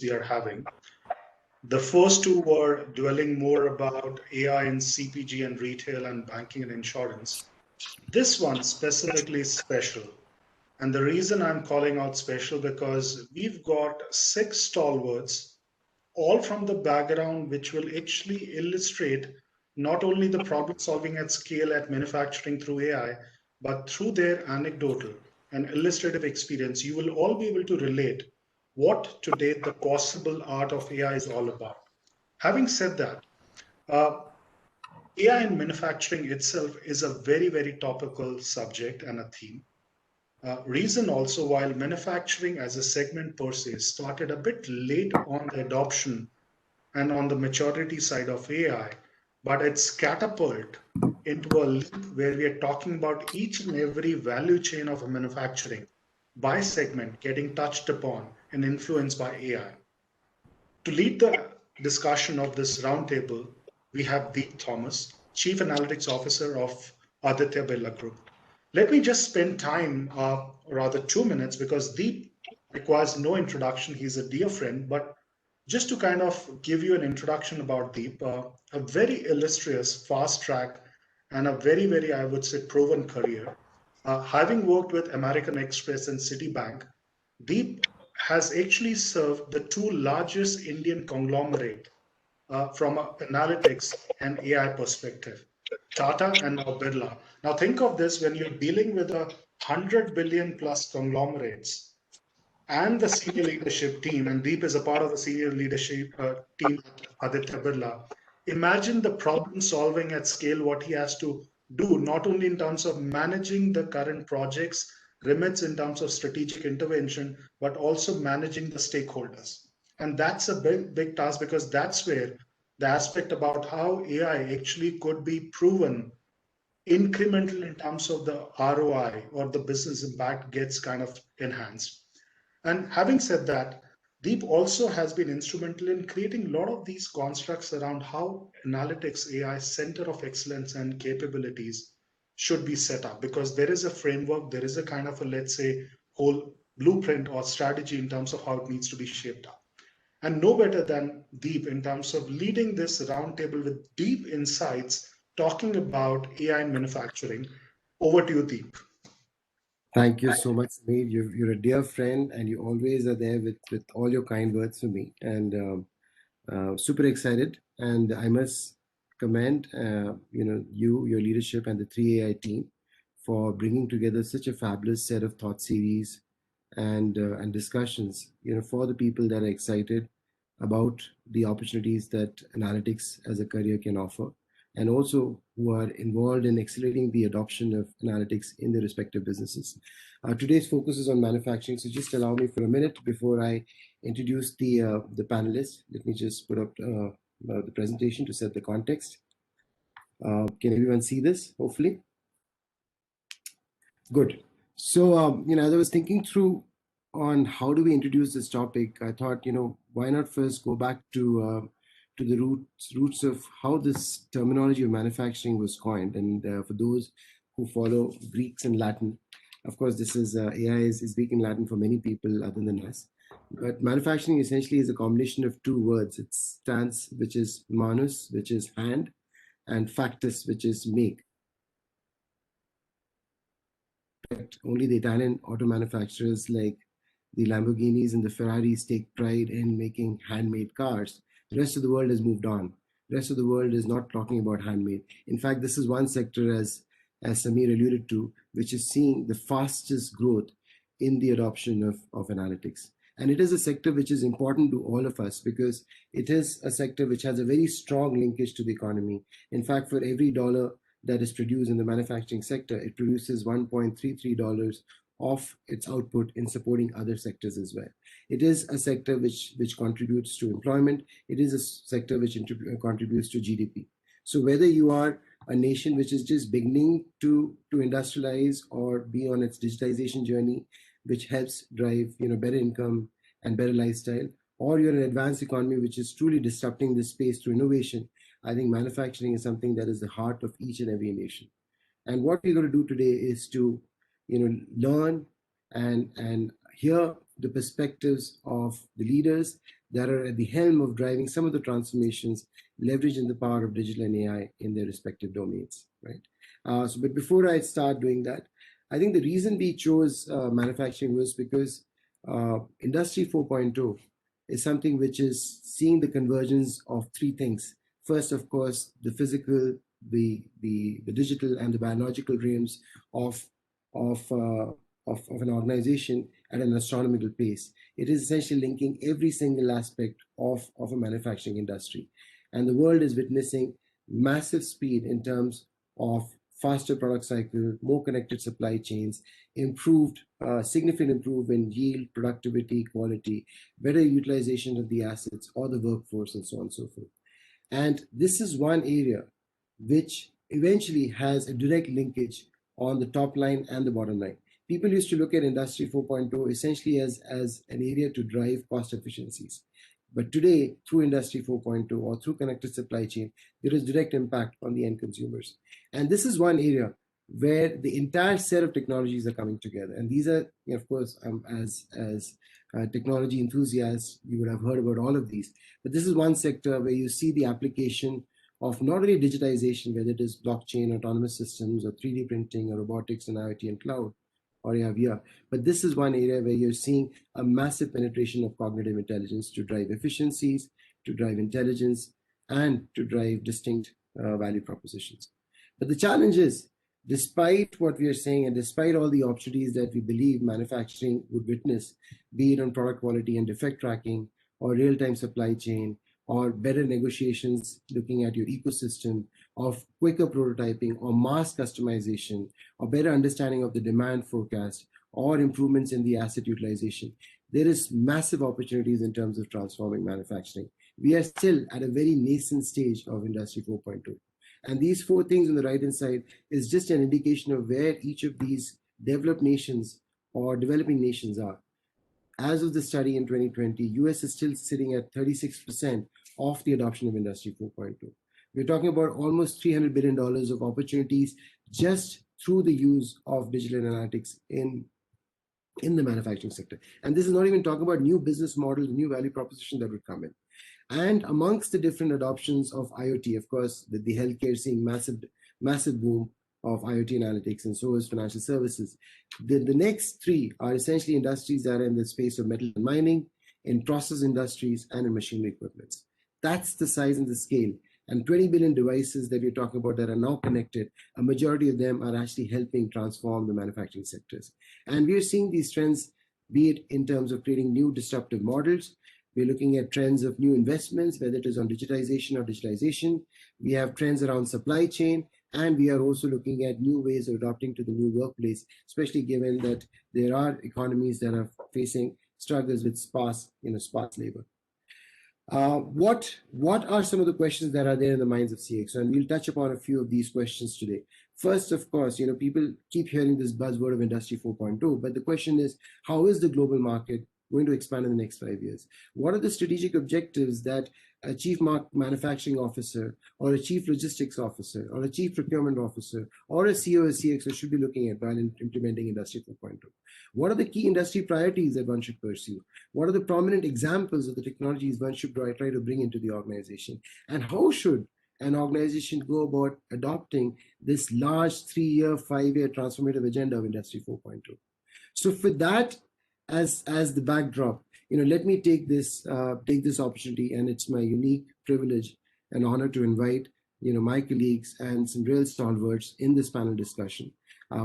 we are having. The first two were dwelling more about AI in CPG and retail and banking and insurance. This one specifically is special. And the reason I'm calling out special because we've got six stalwarts, all from the background, which will actually illustrate not only the problem solving at scale at manufacturing through AI, but through their anecdotal and illustrative experience, you will all be able to relate what today the possible art of AI is all about. Having said that, uh, AI in manufacturing itself is a very, very topical subject and a theme. Reason also, while manufacturing as a segment per se started a bit late on the adoption and on the maturity side of AI, but it's catapult into a leap where we are talking about each and every value chain of a manufacturing by segment getting touched upon and influenced by AI. To lead the discussion of this roundtable, we have Deep Thomas, Chief Analytics Officer of Aditya Birla Group. Let me just spend time, rather 2 minutes, because Deep requires no introduction. He's a dear friend, but just to kind of give you an introduction about Deep, a very illustrious, fast track, and a very, very, I would say, proven career. Having worked with American Express and Citibank, Deep has actually served the two largest Indian conglomerate from an analytics and AI perspective, Tata and now Birla. Now think of this when you're dealing with 100 billion plus conglomerates and the senior leadership team, and Deep is a part of the senior leadership team at Aditya Birla. Imagine the problem solving at scale, what he has to do, not only in terms of managing the current projects, remits in terms of strategic intervention, but also managing the stakeholders. And that's a big, big task because that's where the aspect about how AI actually could be proven incremental in terms of the ROI or the business impact gets kind of enhanced. And having said that, Deep also has been instrumental in creating a lot of these constructs around how analytics AI center of excellence and capabilities should be set up because there is a framework, there is a kind of a, let's say, whole blueprint or strategy in terms of how it needs to be shaped up. And no better than Deep in terms of leading this roundtable with deep insights talking about AI in manufacturing. Over to you, Deep. Thank you so much, Sameer. You're a dear friend, and you always are there with all your kind words for me. And super excited. And I must commend, your leadership, and the 3AI team for bringing together such a fabulous set of thought series and discussions. For the people that are excited about the opportunities that analytics as a career can offer, and also who are involved in accelerating the adoption of analytics in their respective businesses. Today's focus is on manufacturing, so just allow me for a minute before I introduce the panelists. Let me just put up the presentation to set the context. Can everyone see this, hopefully? Good. So, as I was thinking through on how do we introduce this topic, I thought, why not first go back to the roots of how this terminology of manufacturing was coined. And for those who follow Greeks and Latin, of course, this is AI is Greek and Latin for many people other than us. But manufacturing essentially is a combination of two words. It's stance, which is manus, which is hand, and factus, which is make. Only the Italian auto manufacturers like the Lamborghinis and the Ferraris take pride in making handmade cars. The rest of the world has moved on. The rest of the world is not talking about handmade. In fact, this is one sector, as Sameer alluded to, which is seeing the fastest growth in the adoption of analytics. And it is a sector which is important to all of us because it is a sector which has a very strong linkage to the economy. In fact, for every dollar that is produced in the manufacturing sector, it produces $1.33 of its output in supporting other sectors as well. It is a sector which contributes to employment. It is a sector which contributes to GDP. So whether you are a nation which is just beginning to industrialize or be on its digitization journey, which helps drive better income and better lifestyle, or you're an advanced economy which is truly disrupting this space through innovation, I think manufacturing is something that is the heart of each and every nation. And what we're going to do today is to learn and hear the perspectives of the leaders that are at the helm of driving some of the transformations, leveraging the power of digital and AI in their respective domains, right? But before I start doing that, I think the reason we chose manufacturing was because Industry 4.0 is something which is seeing the convergence of three things. First, of course, the physical, the digital, and the biological realms of of, uh, of an organization at an astronomical pace. It is essentially linking every single aspect of a manufacturing industry. And the world is witnessing massive speed in terms of faster product cycle, more connected supply chains, significant improvement in yield, productivity, quality, better utilization of the assets or the workforce, and so on and so forth. And this is one area which eventually has a direct linkage on the top line and the bottom line. People used to look at Industry 4.0 essentially as an area to drive cost efficiencies. But today, through Industry 4.0 or through connected supply chain, there is direct impact on the end consumers. And this is one area where the entire set of technologies are coming together. And these are, of course, as technology enthusiasts, you would have heard about all of these. But this is one sector where you see the application of not only digitization, whether it is blockchain, autonomous systems, or 3D printing, or robotics and IoT and cloud, or VR. But this is one area where you're seeing a massive penetration of cognitive intelligence to drive efficiencies, to drive intelligence, and to drive distinct value propositions. But the challenge is, despite what we are saying and despite all the opportunities that we believe manufacturing would witness, be it on product quality and defect tracking, or real-time supply chain, or better negotiations looking at your ecosystem, of quicker prototyping or mass customization, or better understanding of the demand forecast, or improvements in the asset utilization, there is massive opportunities in terms of transforming manufacturing. We are still at a very nascent stage of Industry 4.2. And these four things on the right-hand side is just an indication of where each of these developed nations or developing nations are. As of the study in 2020, US is still sitting at 36% of the adoption of Industry 4.2. We're talking about almost $300 billion of opportunities just through the use of digital analytics in the manufacturing sector. And this is not even talking about new business models, new value propositions that would come in. And amongst the different adoptions of IoT, of course, the healthcare seeing massive boom of IoT analytics, and so is financial services. The next three are essentially industries that are in the space of metal and mining, in process industries, and in machinery equipment. That's the size and the scale. And 20 billion devices that we're talking about that are now connected, a majority of them are actually helping transform the manufacturing sectors. And we're seeing these trends, be it in terms of creating new disruptive models. We're looking at trends of new investments, whether it is on digitization or digitalization. We have trends around supply chain, and we are also looking at new ways of adapting to the new workplace, especially given that there are economies that are facing struggles with sparse labor. What are some of the questions that are there in the minds of CXO? And we'll touch upon a few of these questions today. First, of course, people keep hearing this buzzword of Industry 4.0, but the question is, how is the global market going to expand in the next 5 years? What are the strategic objectives that a chief manufacturing officer, or a chief logistics officer, or a chief procurement officer, or a CEO or CXO should be looking at while implementing Industry 4.0? What are the key industry priorities that one should pursue? What are the prominent examples of the technologies one should try to bring into the organization? And how should an organization go about adopting this large 3-year, 5-year transformative agenda of Industry 4.0? So for that, as the backdrop, let me take this opportunity, and it's my unique privilege and honor to invite my colleagues and some real stalwarts in this panel discussion.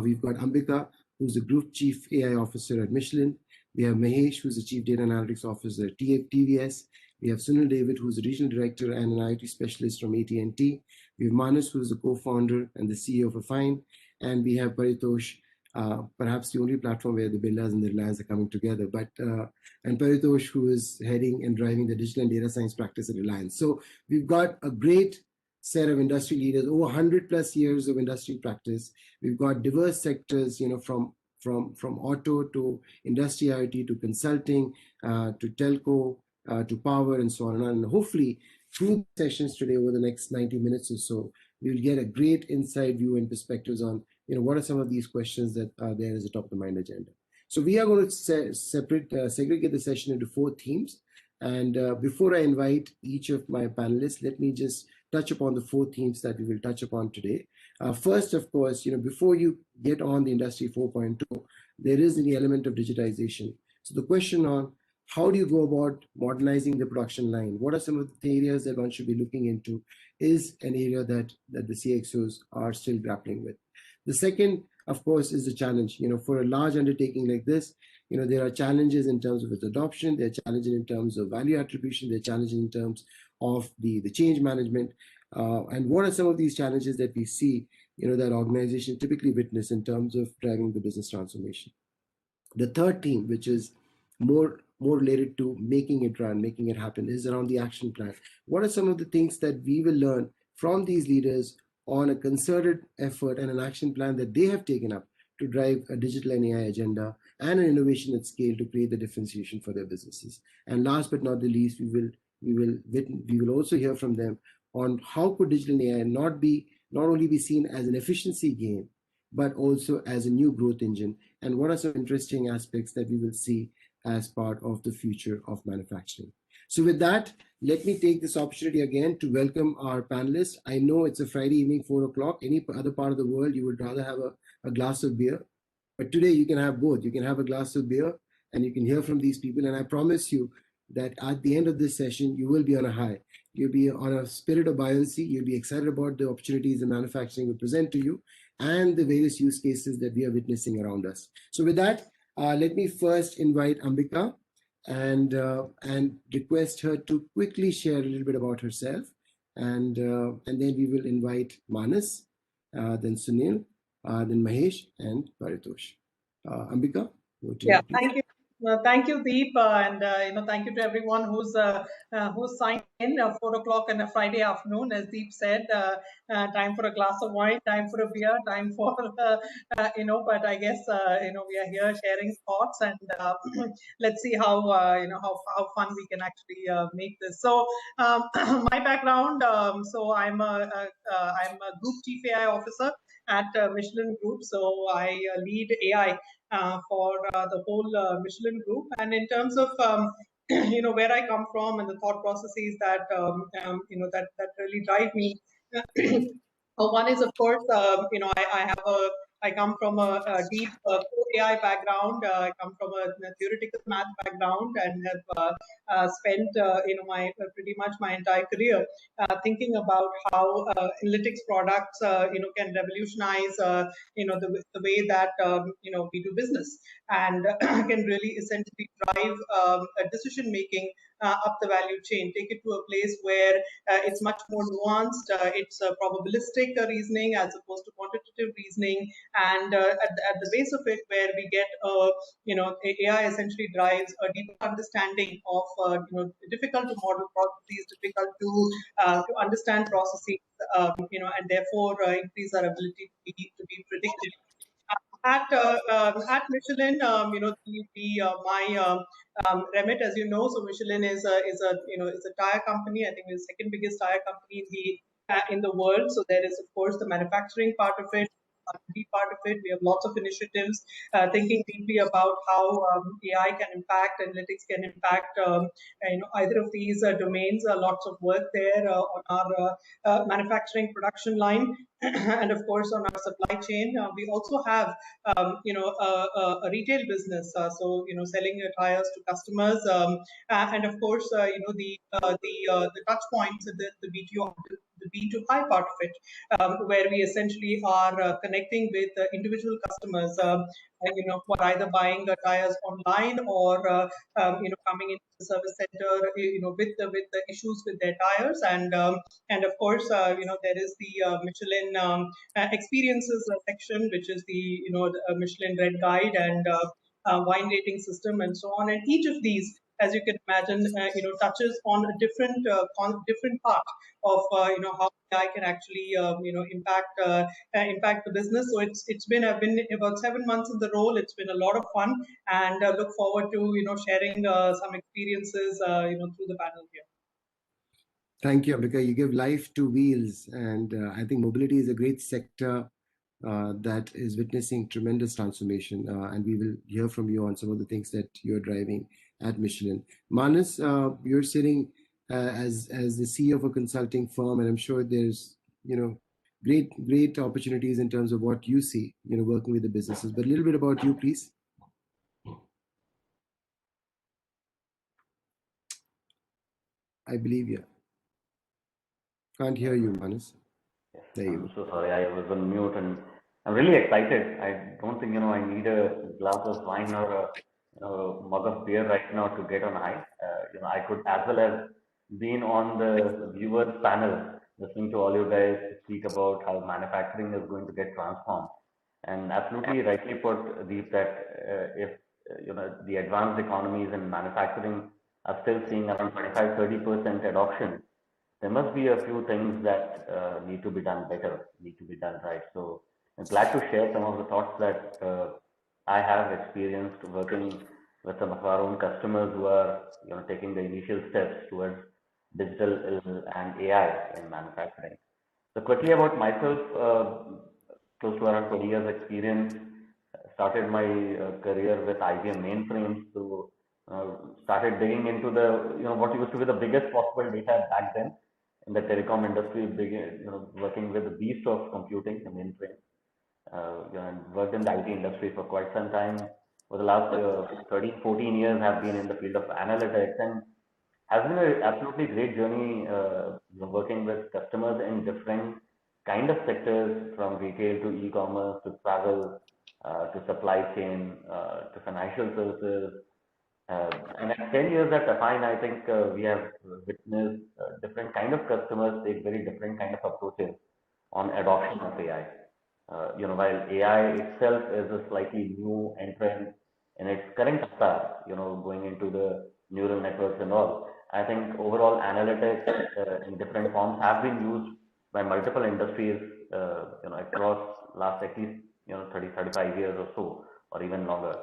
We've got Ambika, who's the Group Chief AI Officer at Michelin. We have Mahesh, who's the Chief Data Analytics Officer at TVS. We have Sunil David, who's the Regional Director and an IoT Specialist from AT&T. We have Manas, who's the Co-Founder and the CEO of Affine. And we have Paritosh, perhaps the only platform where the Birlas and the Reliance are coming together, and Paritosh, who is heading and driving the digital and data science practice at Reliance. So we've got a great set of industry leaders, over 100 plus years of industry practice. We've got diverse sectors, from auto to industry IoT to consulting to telco to power and so on. And hopefully through sessions today over the next 90 minutes or so, we'll get a great inside view and perspectives on what are some of these questions that are there as a top of the mind agenda. So we are going to segregate the session into 4 themes. And before I invite each of my panelists, let me just touch upon the 4 themes that we will touch upon today. First, of course, before you get on the Industry 4.0, there is the element of digitization. So the question on how do you go about modernizing the production line? What are some of the areas that one should be looking into is an area that the CXOs are still grappling with. The second, of course, is the challenge. For a large undertaking like this, there are challenges in terms of its adoption, there are challenges in terms of value attribution, there are challenges in terms of the change management. And what are some of these challenges that we see, that organizations typically witness in terms of driving the business transformation? The third theme, which is more related to making it run, making it happen, is around the action plan. What are some of the things that we will learn from these leaders on a concerted effort and an action plan that they have taken up to drive a digital and AI agenda and an innovation at scale to create the differentiation for their businesses? And last but not the least, we will also hear from them on how could digital AI not only be seen as an efficiency gain, but also as a new growth engine, and what are some interesting aspects that we will see as part of the future of manufacturing. So with that, let me take this opportunity again to welcome our panelists. I know it's a Friday evening, 4 o'clock. Any other part of the world, you would rather have a glass of beer. But today you can have both. You can have a glass of beer and you can hear from these people. And I promise you that at the end of this session, you will be on a high. You'll be on a spirit of buoyancy. You'll be excited about the opportunities in manufacturing will present to you and the various use cases that we are witnessing around us. So with that, let me first invite Ambika and request her to quickly share a little bit about herself. And then we will invite Manas, then Sunil, then Mahesh and Paritosh. Ambika, over to you. Thank you. Thank you, Deep, and thank you to everyone who's signed in. 4 o'clock on a Friday afternoon, as Deep said, time for a glass of wine, time for a beer, time for But I guess we are here sharing thoughts, and let's see how how fun we can actually make this. So my background, so I'm a Group Chief AI Officer at Michelin Group. So I lead AI for the whole Michelin Group. And in terms of where I come from and the thought processes that that really drive me. One is, of course, I come from a deep AI background. I come from a theoretical math background and have spent my pretty much my entire career thinking about how analytics products can revolutionize the way that we do business, and can really essentially drive decision making up the value chain, take it to a place where it's much more nuanced. It's probabilistic reasoning as opposed to quantitative reasoning, and at the base of it, where we get AI essentially drives a deeper understanding of difficult to model processes, difficult to understand processes, and therefore increase our ability to be predictive. At Michelin, my remit, as you know, so Michelin is a tire company. I think it's the second biggest tire company in the world. So there is, of course, the manufacturing part of it, part of it. We have lots of initiatives thinking deeply about how AI can impact, analytics can impact either of these domains. Lots of work there on our manufacturing production line. And of course, on our supply chain, we also have a retail business, so selling tires to customers, and of course the touch points, the B2I part of it, where we essentially are connecting with individual customers, who are either buying tires online or coming into the service center, with the issues with their tires, and of course there is the Michelin experiences section, which is the the Michelin Red Guide and wine rating system and so on. And each of these, as you can imagine, touches on a different part of how AI can actually impact the business. So I've been about 7 months in the role. It's been a lot of fun, and look forward to sharing some experiences through the panel here. Thank you, Ambika. You give life to wheels, and I think mobility is a great sector that is witnessing tremendous transformation, and we will hear from you on some of the things that you're driving at Michelin. Manas, you're sitting as the CEO of a consulting firm, and I'm sure there's great opportunities in terms of what you see, working with the businesses. But a little bit about you, please. I believe you. Can't hear you, Manas. There you I'm so sorry, I was on mute, and I'm really excited. I don't think I need a glass of wine or a mug of beer right now to get on high. I could as well have been on the viewers panel listening to all you guys speak about how manufacturing is going to get transformed. And absolutely rightly put, Deep, that if the advanced economies in manufacturing are still seeing around 25-30% adoption, there must be a few things that need to be done better, need to be done right. So I'm glad to share some of the thoughts that I have experienced working with some of our own customers who are taking the initial steps towards digital and AI in manufacturing. So quickly about myself, close to around 20 years experience. Started my career with IBM mainframes, so started digging into the what used to be the biggest possible data back then in the telecom industry, working with the beast of computing, the mainframe. And worked in the IT industry for quite some time. For the last 13, 14 years, have been in the field of analytics, and has been an absolutely great journey working with customers in different kind of sectors, from retail to e-commerce to travel to supply chain to financial services. And at 10 years at Affine, I think we have witnessed different kind of customers take very different kind of approaches on adoption of AI. While AI itself is a slightly new entrant in its current start, going into the neural networks and all, I think overall analytics in different forms have been used by multiple industries, across last at least 30, 35 years or so, or even longer.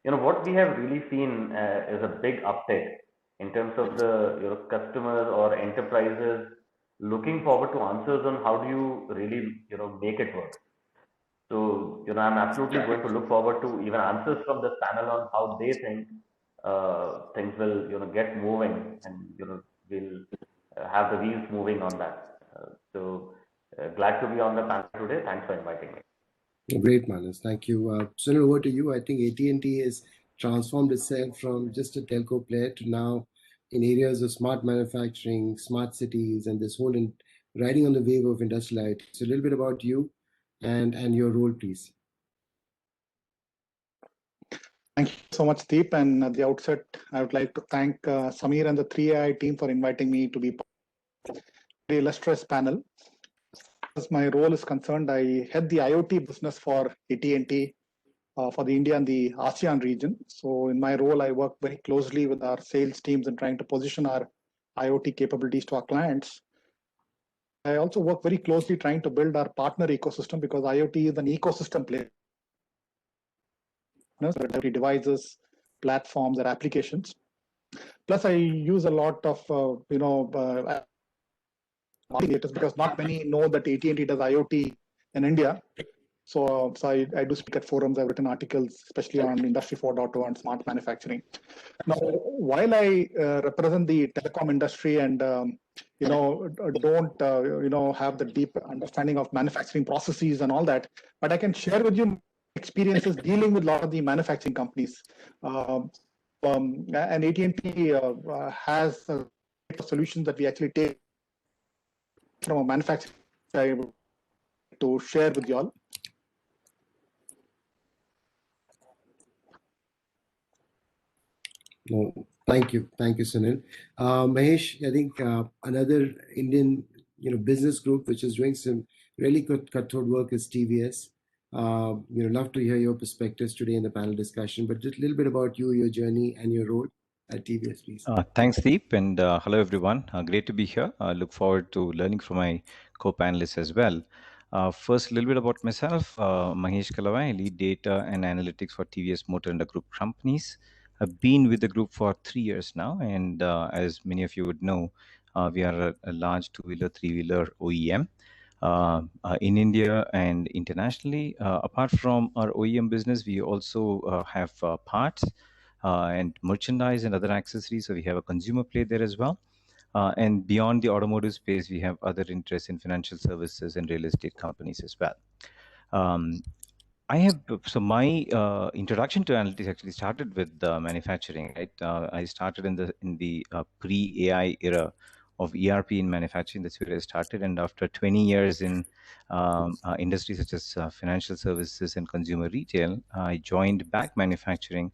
What we have really seen is a big uptick in terms of the customers or enterprises looking forward to answers on how do you really make it work. So I'm absolutely going to look forward to even answers from this panel on how they think things will get moving, and we'll have the wheels moving on that. So glad to be on the panel today. Thanks for inviting me. Great, Manas. Thank you. Sunil, over to you. I think AT&T has transformed itself from just a telco player to now in areas of smart manufacturing, smart cities, and this whole riding on the wave of industrial IoT. So a little bit about you and your role, please. Thank you so much, Deep. And at the outset, I would like to thank Samir and the 3AI team for inviting me to be part of the illustrious panel. As my role is concerned, I head the IoT business for AT&T for the India and the ASEAN region. So in my role, I work very closely with our sales teams in trying to position our IoT capabilities to our clients. I also work very closely trying to build our partner ecosystem, because IoT is an ecosystem play. Devices, platforms, and applications. Plus, I use a lot of because not many know that AT&T does IoT in India. So I do speak at forums. I've written articles, especially on Industry 4.0 and smart manufacturing. Now, while I represent the telecom industry and don't have the deep understanding of manufacturing processes and all that, but I can share with you experiences dealing with a lot of the manufacturing companies. And AT&T has solutions that we actually take from a manufacturing side to share with you all. No, thank you, Sunil. Mahesh, I think another Indian business group which is doing some really good cutthroat work is TVS. Love to hear your perspectives today in the panel discussion, but just a little bit about you, your journey, and your role at TVS, please. Thanks, Deep, and hello, everyone. Great to be here. I look forward to learning from my co-panelists as well. First, a little bit about myself. Mahesh Kalawai, lead data and analytics for TVS Motor and the group companies. I've been with the group for 3 years now, and as many of you would know, we are a large two-wheeler, three-wheeler OEM. In India and internationally. Apart from our OEM business, we also have parts. and merchandise and other accessories. So we have a consumer play there as well. And beyond the automotive space, we have other interests in financial services and real estate companies as well. So my introduction to analytics actually started with manufacturing, right? I started in the pre-AI era of ERP in manufacturing. That's where I started. And after 20 years in industries such as financial services and consumer retail, I joined back manufacturing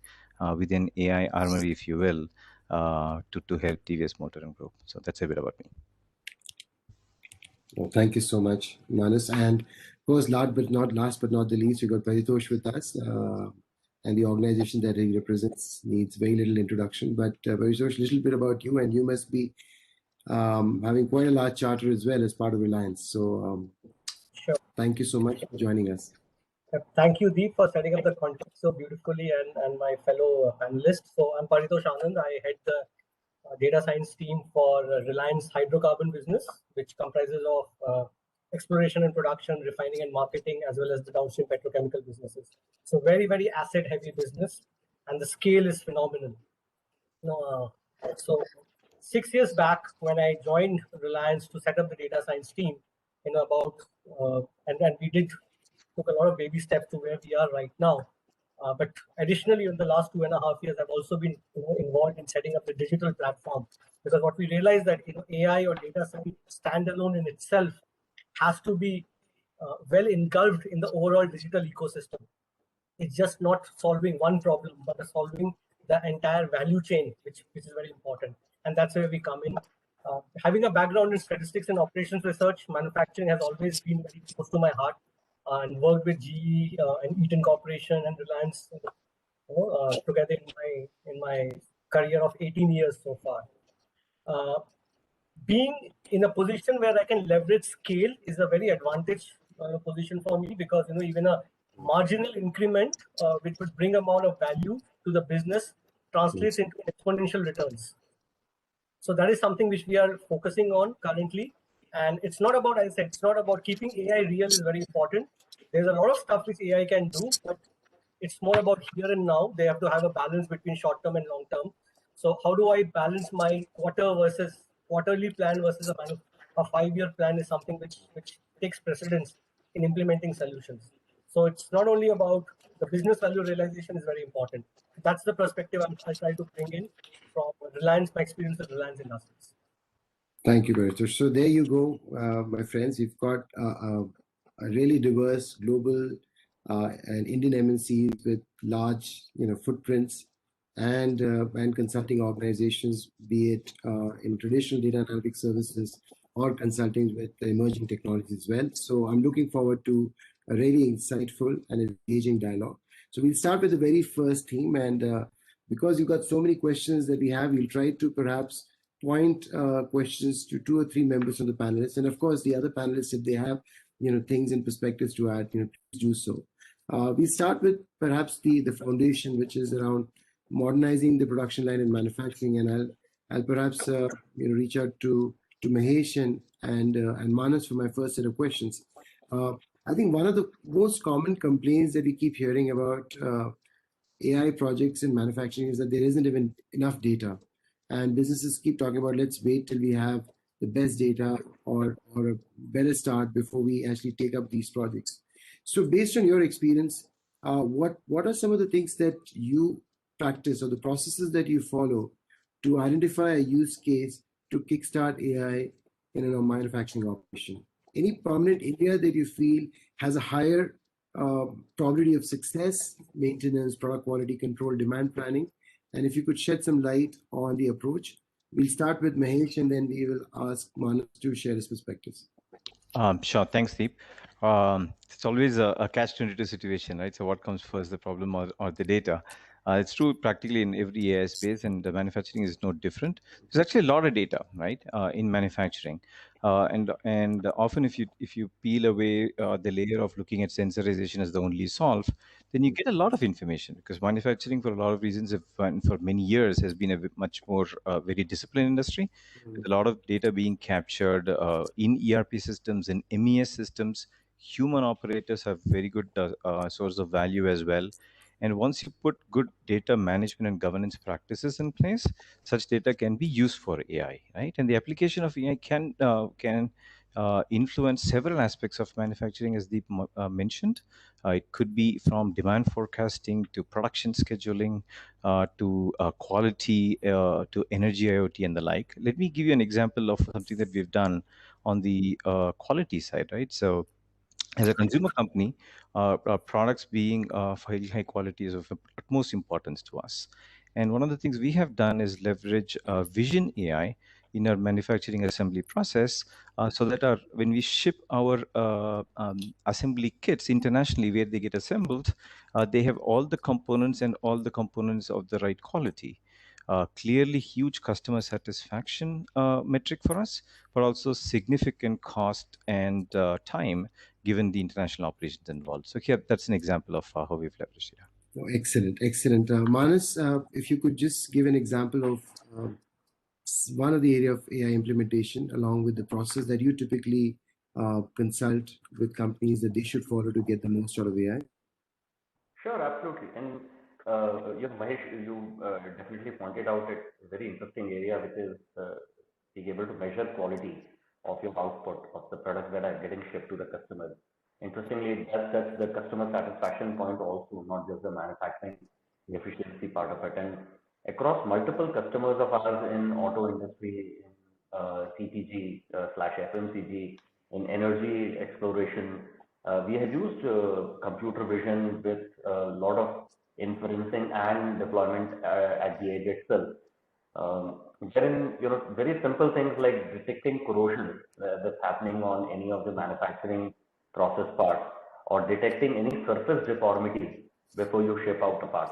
within AI Armory, if you will, to help TVS Motor and Group. So that's a bit about me. Well, thank you so much, Manas. And of course, last but not the least, we got Paritosh with us. And the organization that he represents needs very little introduction. But Paritosh, a little bit about you, and you must be having quite a large charter as well as part of Reliance. So sure. Thank you so much for joining us. Thank you, Deep, for setting up the context so beautifully, and my fellow panelists. So I'm Paritosh Anand. I head the data science team for Reliance hydrocarbon business, which comprises of exploration and production, refining and marketing, as well as the downstream petrochemical businesses. So very, very asset heavy business, and the scale is phenomenal. So 6 years back, when I joined Reliance to set up the data science team, and we took a lot of baby steps to where we are right now. But additionally, in the last 2.5 years, I've also been involved in setting up the digital platform, because what we realized that AI or data science standalone in itself has to be well engulfed in the overall digital ecosystem. It's just not solving one problem, but solving the entire value chain, which is very important. And that's where we come in. Having a background in statistics and operations research, manufacturing has always been very close to my heart. And worked with GE and Eaton Corporation and Reliance together in my career of 18 years so far. Being in a position where I can leverage scale is a very advantage position for me, because even a marginal increment which would bring amount of value to the business translates into exponential returns. So that is something which we are focusing on currently. And it's not about, as I said, it's not about keeping AI real is very important. There's a lot of stuff which AI can do, but it's more about here and now. They have to have a balance between short term and long term. So how do I balance my quarterly plan versus a 5-year plan is something which takes precedence in implementing solutions. So it's not only about the business value realization is very important. That's the perspective I try to bring in from Reliance, my experience with Reliance Industries. Thank you, Paritosh. So there you go, my friends. You've got a really diverse global and Indian MNCs with large, footprints and consulting organizations, be it in traditional data analytics services or consulting with emerging technologies as well. So I'm looking forward to a really insightful and engaging dialogue. So we'll start with the very first theme, and because you've got so many questions that we have, we'll try to perhaps point questions to 2 or 3 members of the panelists, and of course the other panelists, if they have things and perspectives to add, please do so. We start with perhaps the foundation, which is around modernizing the production line in manufacturing, and I'll perhaps reach out to Mahesh and Manas for my first set of questions. I think one of the most common complaints that we keep hearing about AI projects in manufacturing is that there isn't even enough data. And businesses keep talking about, let's wait till we have the best data or a better start before we actually take up these projects. So based on your experience, what are some of the things that you practice or the processes that you follow to identify a use case to kickstart AI in a manufacturing operation? Any prominent area that you feel has a higher probability of success, maintenance, product quality control, demand planning? And if you could shed some light on the approach. We'll start with Mahesh, and then we will ask Manas to share his perspectives. Sure. Thanks, Deep. It's always a catch-22 situation, right? So what comes first, the problem or the data? It's true practically in every AI space, and the manufacturing is no different. There's actually a lot of data, right, in manufacturing. And often if you peel away the layer of looking at sensorization as the only solve, then you get a lot of information, because manufacturing, for a lot of reasons, for many years, has been a much more very disciplined industry, with a lot of data being captured in ERP systems and MES systems. Human operators have very good source of value as well. And once you put good data management and governance practices in place, such data can be used for AI, right? And the application of AI can influence several aspects of manufacturing, as Deep mentioned. It could be from demand forecasting to production scheduling to quality to energy IoT and the like. Let me give you an example of something that we've done on the quality side, right? So as a consumer company, our products being of high quality is of utmost importance to us. And one of the things we have done is leverage Vision AI in our manufacturing assembly process, so that when we ship our assembly kits internationally where they get assembled, they have all the components and all the components of the right quality. Clearly huge customer satisfaction metric for us, but also significant cost and time given the international operations involved. So here, that's an example of how we've leveraged it. Oh, excellent, excellent. Manas, if you could just give an example of one of the area of AI implementation, along with the process that you typically consult with companies that they should follow to get the most out of AI. Sure, absolutely. And Mahesh, you definitely pointed out a very interesting area, which is being able to measure quality of your output of the products that are getting shipped to the customers. Interestingly, that's the customer satisfaction point also, not just the manufacturing efficiency part of it. And across multiple customers of ours in auto industry, in CPG slash FMCG, in energy exploration, we have used computer vision with a lot of inferencing and deployment at the edge itself. Wherein, very simple things like detecting corrosion that's happening on any of the manufacturing process parts, or detecting any surface deformity before you ship out a part.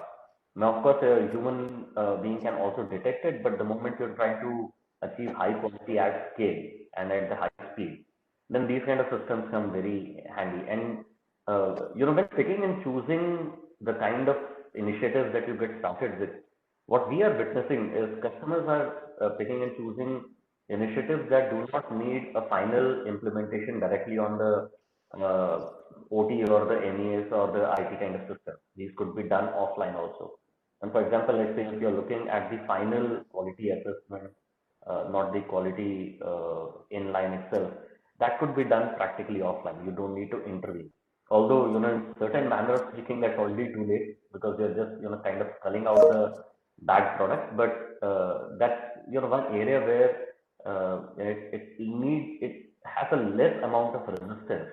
Now, of course, a human being can also detect it, but the moment you're trying to achieve high quality at scale and at the high speed, then these kind of systems come very handy. And when picking and choosing the kind of initiatives that you get started with, what we are witnessing is customers are picking and choosing initiatives that do not need a final implementation directly on the OT or the MES or the IT kind of system. These could be done offline also. And for example, let's say if you're looking at the final quality assessment, not the quality inline itself, that could be done practically offline. You don't need to intervene. Although, in certain manner of speaking, that's already too late, because they're just, kind of culling out the bad product. But that's, one area where it has a less amount of resistance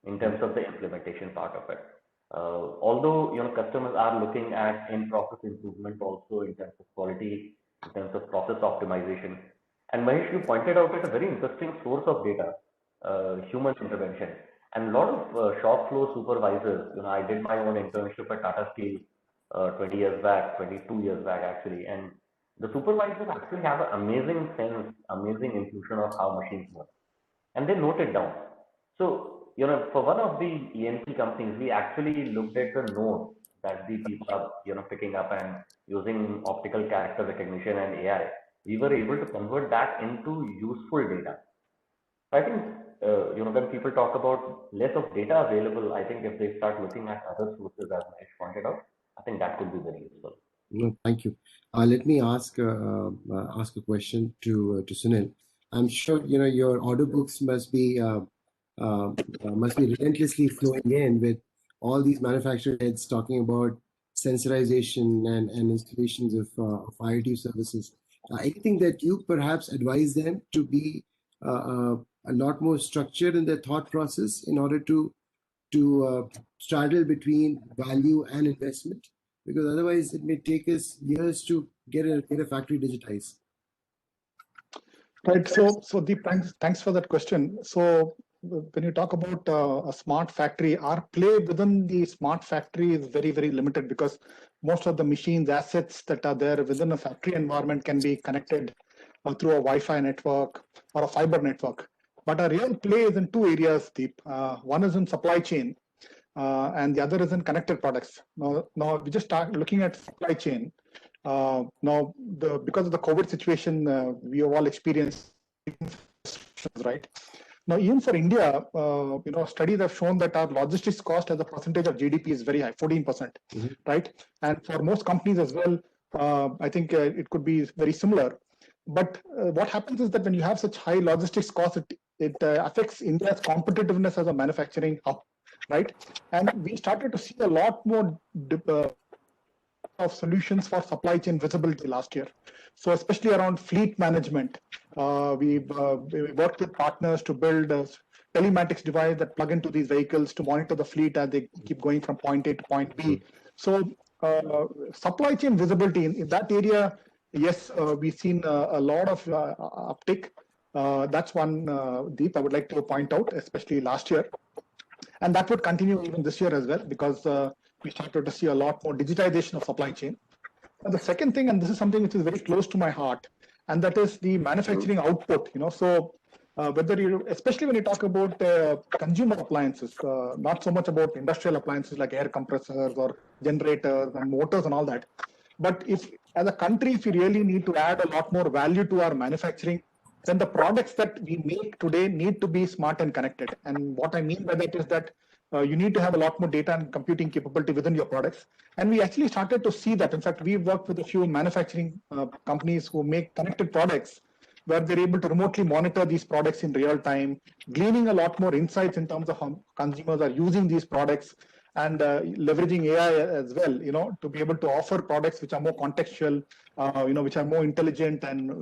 in terms of the implementation part of it. Although, customers are looking at in-process improvement also in terms of quality, in terms of process optimization. And Mahesh, you pointed out it's a very interesting source of data, human intervention. And a lot of shop floor supervisors, I did my own internship at Tata Steel 22 years back actually. And the supervisors actually have an amazing sense, amazing intuition of how machines work. And they note it down. So, for one of the EMC companies, we actually looked at the notes that the people are, picking up, and using optical character recognition and AI, we were able to convert that into useful data. I think, when people talk about less of data available, I think if they start looking at other sources, as Mahesh pointed out, I think that could be very useful. No, thank you. Let me ask a question to Sunil. I'm sure your order books must be relentlessly flowing in with all these manufacturer heads talking about sensorization and installations of IoT services. Anything that you perhaps advise them to be a lot more structured in their thought process in order to straddle between value and investment? Because otherwise it may take us years to get a factory digitized. Right. So Deep, thanks for that question. So when you talk about a smart factory, our play within the smart factory is very, very limited, because most of the machines, assets that are there within a factory environment can be connected through a Wi-Fi network or a fiber network. But our real play is in two areas, Deep. One is in supply chain, and the other is in connected products. Now we just start looking at supply chain. Because of the COVID situation, we have all experienced, right? Now, even for India, studies have shown that our logistics cost as a percentage of GDP is very high, 14%, right? And for most companies as well, I think it could be very similar. But what happens is that when you have such high logistics costs, it affects India's competitiveness as a manufacturing hub, right? And we started to see a lot more of solutions for supply chain visibility last year. So especially around fleet management, we worked with partners to build a telematics device that plug into these vehicles to monitor the fleet as they keep going from point A to point B. So supply chain visibility in that area, yes, we've seen a lot of uptick. That's one, Deep, I would like to point out, especially last year. And that would continue even this year as well, because we started to see a lot more digitization of supply chain. And the second thing, and this is something which is very close to my heart, and that is the manufacturing output. So whether you, especially when you talk about consumer appliances, not so much about industrial appliances like air compressors or generators and motors and all that. But if, as a country, if we really need to add a lot more value to our manufacturing, then the products that we make today need to be smart and connected. And what I mean by that is that you need to have a lot more data and computing capability within your products. And we actually started to see that. In fact, we've worked with a few manufacturing companies who make connected products, where they're able to remotely monitor these products in real time, gleaning a lot more insights in terms of how consumers are using these products, and leveraging AI as well, to be able to offer products which are more contextual, which are more intelligent and,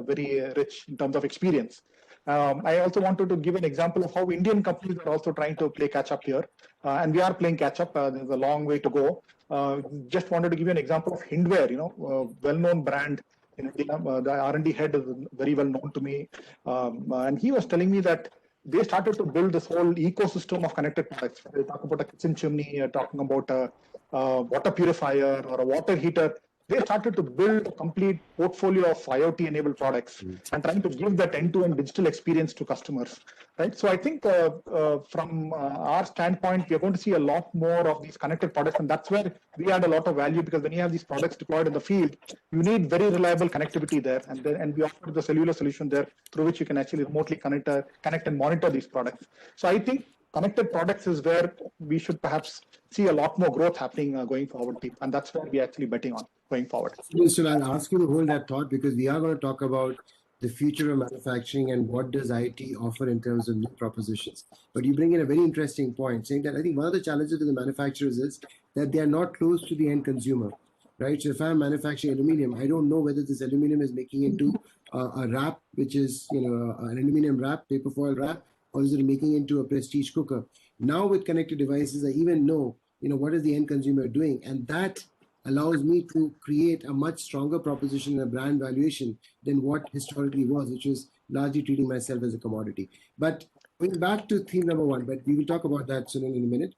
very rich in terms of experience. I also wanted to give an example of how Indian companies are also trying to play catch up here. And we are playing catch up. There's a long way to go. Just wanted to give you an example of Hindware, well-known brand in India. The R&D head is very well known to me. And he was telling me that they started to build this whole ecosystem of connected products. They talk about a kitchen chimney, talking about a water purifier or a water heater. They started to build a complete portfolio of IoT-enabled products and trying to give that end-to-end digital experience to customers, right? So I think from our standpoint, we are going to see a lot more of these connected products, and that's where we add a lot of value, because when you have these products deployed in the field, you need very reliable connectivity there, and we offer the cellular solution there through which you can actually remotely connect and monitor these products. So I think connected products is where we should perhaps see a lot more growth happening going forward, and that's where we're actually betting on going forward. So I'll ask you to hold that thought, because we are going to talk about the future of manufacturing and what does IoT offer in terms of new propositions. But you bring in a very interesting point, saying that I think one of the challenges with the manufacturers is that they are not close to the end consumer, right? So if I'm manufacturing aluminum, I don't know whether this aluminum is making into a wrap, which is an aluminum wrap, paper foil wrap, or is it making into a prestige cooker? Now with connected devices, I even know what is the end consumer doing, and that allows me to create a much stronger proposition and a brand valuation than what historically was, which was largely treating myself as a commodity. But going back to theme number one, but we will talk about that soon in a minute.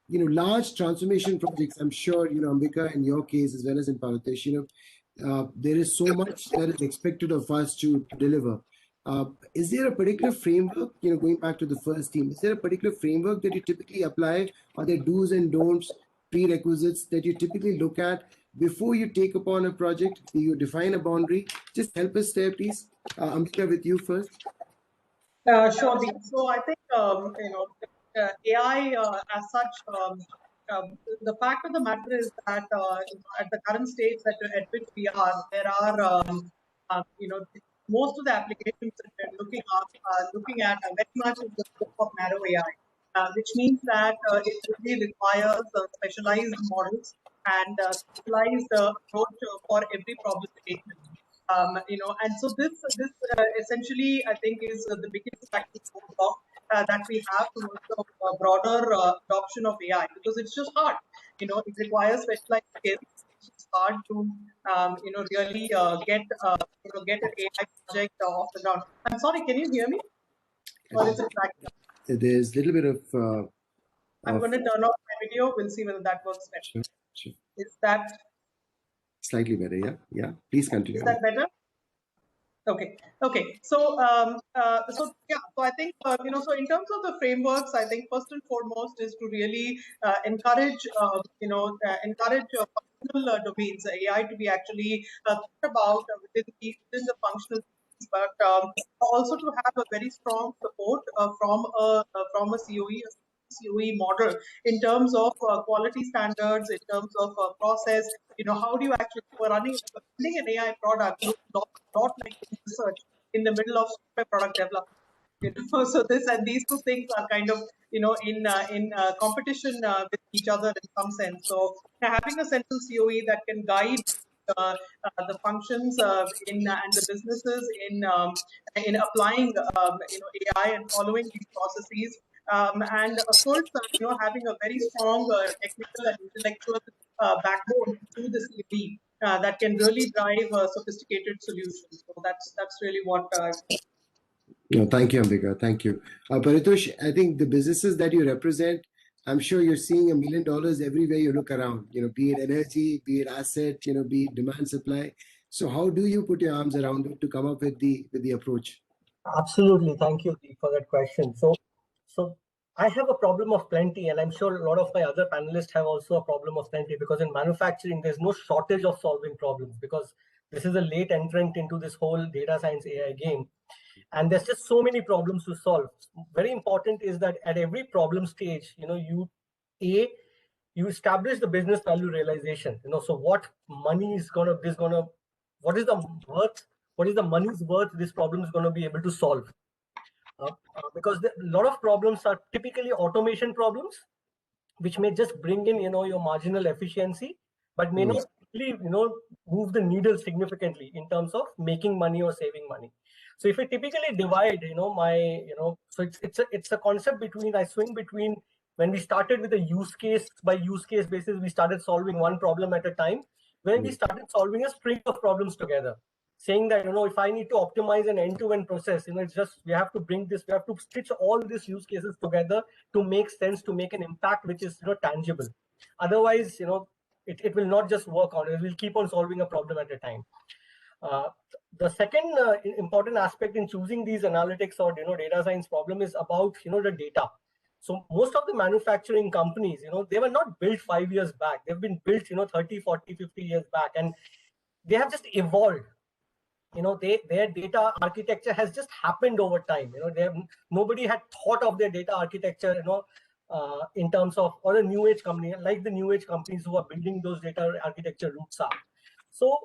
Large transformation projects, I'm sure, Ambika, in your case, as well as in Paritosh, there is so much that is expected of us to deliver. Is there a particular framework, going back to the first theme, is there a particular framework that you typically apply? Are there do's and don'ts, prerequisites that you typically look at before you take upon a project? Do you define a boundary? Just help us there, please. Ambika, with you first. Sure. So I think, AI as such, the fact of the matter is that at the current stage at which we are, there are, most of the applications that we're looking at are very much in the scope of narrow AI, which means that it really requires specialized models and specialized approach for every problem statement. And so this essentially, I think, is the biggest factor that we have towards the broader adoption of AI, because it's just hard. It requires specialized skills. It's hard to really get an AI project off the ground. I'm sorry, can you hear me? Or is it like there's a little bit of I'm going to turn off my video. We'll see whether that works better. Sure. Is that slightly better? Yeah. Please continue. Is that better? Okay. So, so I think so in terms of the frameworks, I think first and foremost is to really encourage functional domains, AI, to be actually thought about within the functional but also to have a very strong support from a COE model in terms of quality standards, in terms of process. How do you actually running an AI product looks not like research in the middle of software product development. So these two things are kind of in competition with each other in some sense. So having a central COE that can guide the functions and the businesses in applying AI and following these processes, and of course having a very strong technical and intellectual backbone to the COE that can really drive sophisticated solutions. So that's really what. No, thank you, Ambika. Thank you. Paritosh, I think the businesses that you represent, I'm sure you're seeing $1 million everywhere you look around, be it energy, be it asset, be it demand supply. So how do you put your arms around it to come up with the approach? Absolutely. Thank you, Deep, for that question. So I have a problem of plenty, and I'm sure a lot of my other panelists have also a problem of plenty, because in manufacturing, there's no shortage of solving problems, because this is a late entrant into this whole data science AI game. And there's just so many problems to solve. Very important is that at every problem stage, you establish the business value realization. So what money is what is the money's worth this problem is going to be able to solve? Because a lot of problems are typically automation problems, which may just bring in your marginal efficiency, but may not really move the needle significantly in terms of making money or saving money. So if we typically divide, so it's a concept I swing between when we started with a use case by use case basis, we started solving one problem at a time, where we started solving a string of problems together, saying that, if I need to optimize an end-to-end process, it's just, we have to stitch all these use cases together to make sense, to make an impact, which is, tangible. Otherwise, it will not just work out. It will keep on solving a problem at a time. The second important aspect in choosing these analytics or data science problem is about the data. So most of the manufacturing companies, they were not built 5 years back. They've been built 30, 40, 50 years back, and they have just evolved. Their data architecture has just happened over time. Nobody had thought of their data architecture in terms of, or a new age company like the new age companies who are building those data architecture roots up. So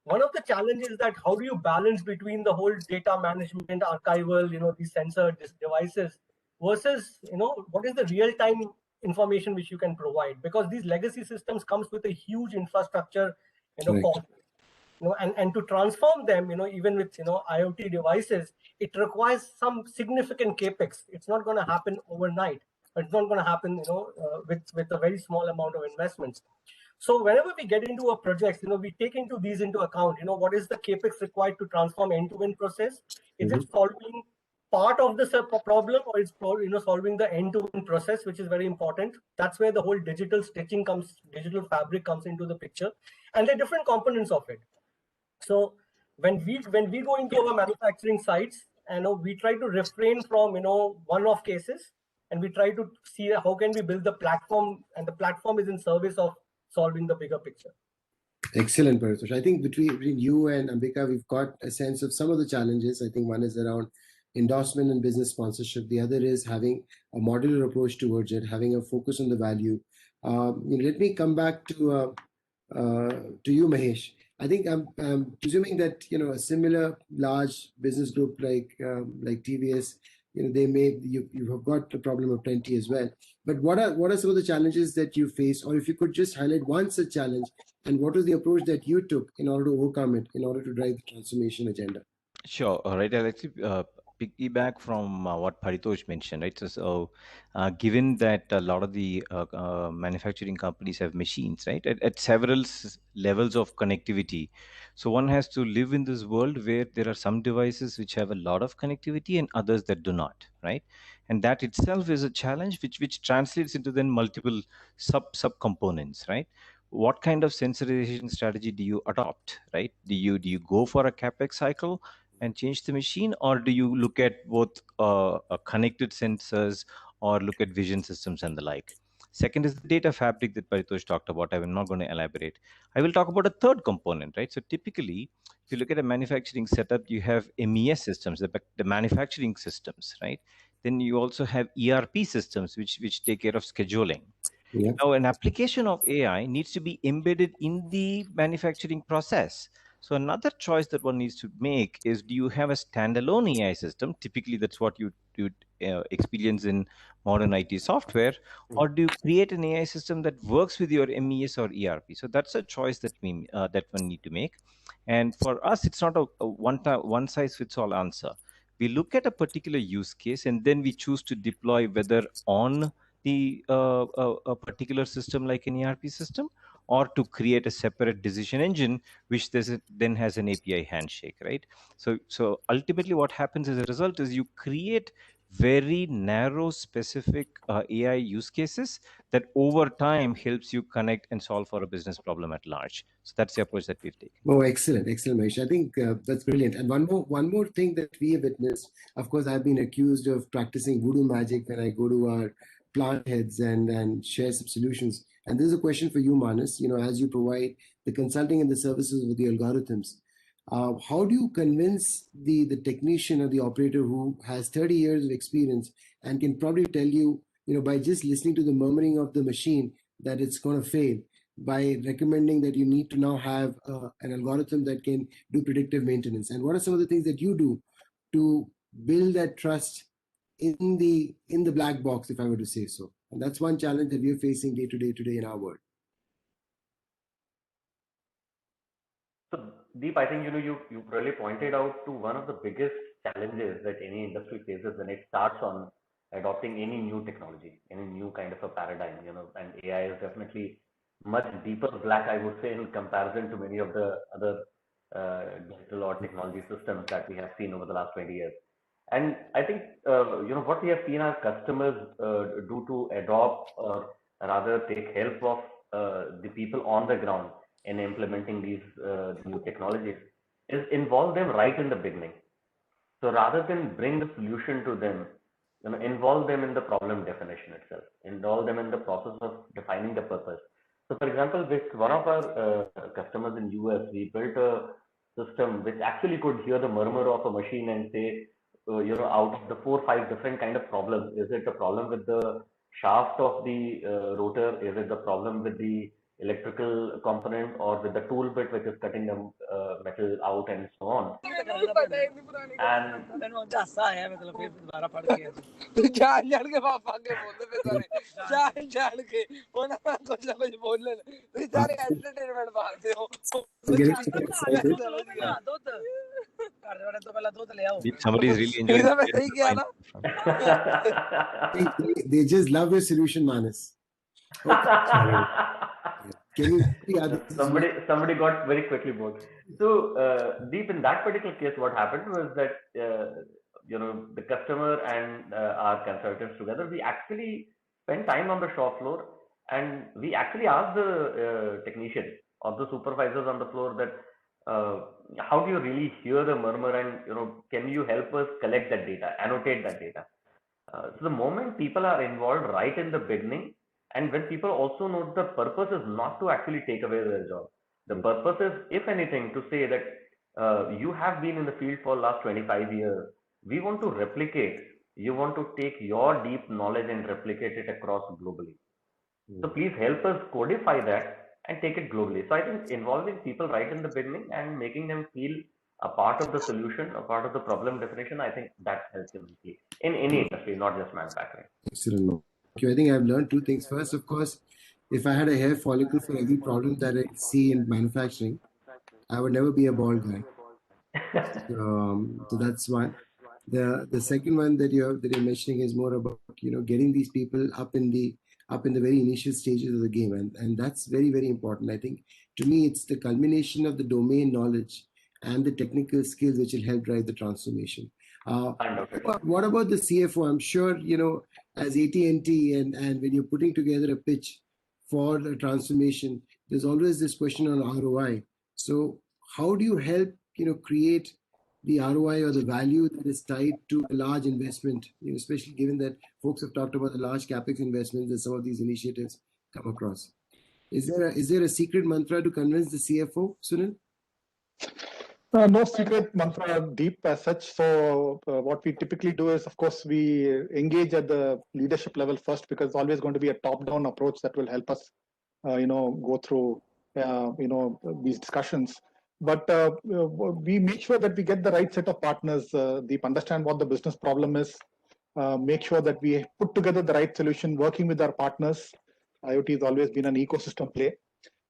one of the challenges is that how do you balance between the whole data management, archival, these sensor devices versus, what is the real-time information which you can provide? Because these legacy systems comes with a huge infrastructure, cost. And to transform them, even with, IoT devices, it requires some significant capex. It's not going to happen overnight, but it's not going to happen, with a very small amount of investments. So whenever we get into a project, we take these into account. What is the capex required to transform end-to-end process? Is it solving part of the problem, or it's solving the end-to-end process, which is very important? That's where the whole digital stitching digital fabric comes into the picture, and there are different components of it. So when we go into our manufacturing sites, we try to refrain from one-off cases, and we try to see how can we build the platform, and the platform is in service of solving the bigger picture. Excellent, Paritosh. I think between you and Ambika, we've got a sense of some of the challenges. I think one is around endorsement and business sponsorship. The other is having a modular approach towards it, having a focus on the value. Let me come back to you, Mahesh. I think I'm presuming that a similar large business group like TVS, you have got the problem of plenty as well. But what are some of the challenges that you face, or if you could just highlight one such challenge, and what was the approach that you took in order to overcome it, in order to drive the transformation agenda? Sure. All right. I'll actually piggyback from what Paritosh mentioned, right? So, given that a lot of the manufacturing companies have machines, right, at several levels of connectivity. So one has to live in this world where there are some devices which have a lot of connectivity and others that do not, right? And that itself is a challenge which translates into then multiple sub components, right? What kind of sensorization strategy do you adopt, right? Do you go for a CapEx cycle and change the machine, or do you look at both connected sensors or look at vision systems and the like? Second is the data fabric that Paritosh talked about. I'm not going to elaborate. I will talk about a third component, right? So typically, if you look at a manufacturing setup, you have MES systems, the manufacturing systems, right? Then you also have ERP systems, which take care of scheduling. Yeah. Now, an application of AI needs to be embedded in the manufacturing process. So another choice that one needs to make is, do you have a standalone AI system? Typically, that's what you experience in modern IT software, or do you create an AI system that works with your MES or ERP? So that's a choice that one need to make. And for us, it's not a one size fits all answer. We look at a particular use case and then we choose to deploy whether on a particular system like an ERP system, or to create a separate decision engine which then has an API handshake, right? So ultimately what happens as a result is you create very narrow specific AI use cases that over time helps you connect and solve for a business problem at large. So that's the approach that we've taken. Oh, excellent, Mahesh. I think that's brilliant. And one more thing that we have witnessed. Of course, I've been accused of practicing voodoo magic when I go to our plant heads and share some solutions. And this is a question for you, Manas. As you provide the consulting and the services with the algorithms, how do you convince the technician or the operator who has 30 years of experience and can probably tell you, by just listening to the murmuring of the machine, that it's going to fail, by recommending that you need to now have an algorithm that can do predictive maintenance? And what are some of the things that you do to build that trust in the black box, if I were to say so? And that's one challenge that we're facing day to day today in our world. So Deep, I think you really pointed out to one of the biggest challenges that any industry faces when it starts on adopting any new technology, any new kind of a paradigm, and AI is definitely much deeper black, I would say, in comparison to many of the other digital or technology systems that we have seen over the last 20 years. And I think, what we have seen our customers do to adopt or rather take help of the people on the ground in implementing these new technologies is involve them right in the beginning. So rather than bring the solution to them, involve them in the problem definition itself, involve them in the process of defining the purpose. So for example, with one of our customers in US, we built a system which actually could hear the murmur of a machine and say, out of the 4 or 5 different kind of problems, is it a problem with the shaft of the rotor? Is it the problem with the electrical component, or with the tool bit which is cutting the metal out, and so on? And Somebody is really enjoying they just love your solution, Manas. Okay. Somebody got very quickly bored. So Deep, in that particular case, what happened was that the customer and our consultants together, we actually spent time on the shop floor, and we actually asked the technicians or the supervisors on the floor that how do you really hear the murmur, and can you help us collect that data, annotate that data? So the moment people are involved right in the beginning, and when people also know the purpose is not to actually take away their job, the purpose is, if anything, to say that you have been in the field for the last 25 years. We want to replicate. You want to take your deep knowledge and replicate it across globally. So please help us codify that and take it globally. So I think involving people right in the beginning and making them feel a part of the solution, a part of the problem definition, I think that helps immensely in any industry, not just manufacturing. Excellent. Thank you. I think I've learned 2 things. First, of course, if I had a hair follicle for every problem that I see in manufacturing, I would never be a bald guy. So that's one. The second one that you're mentioning is more about getting these people up in the very initial stages of the game, and that's very, very important. I think to me it's the culmination of the domain knowledge and the technical skills which will help drive the transformation. What about the CFO? I'm sure as AT&T and when you're putting together a pitch for a transformation, there's always this question on ROI. So how do you help create the ROI or the value that is tied to a large investment, especially given that folks have talked about the large capex investments that some of these initiatives come across. Is there a secret mantra to convince the CFO, Sunil? No secret mantra deep as such. So what we typically do is, of course, we engage at the leadership level first, because it's always going to be a top-down approach that will help us, go through, these discussions. But we make sure that we get the right set of partners, deep, understand what the business problem is, make sure that we put together the right solution, working with our partners. IoT has always been an ecosystem play.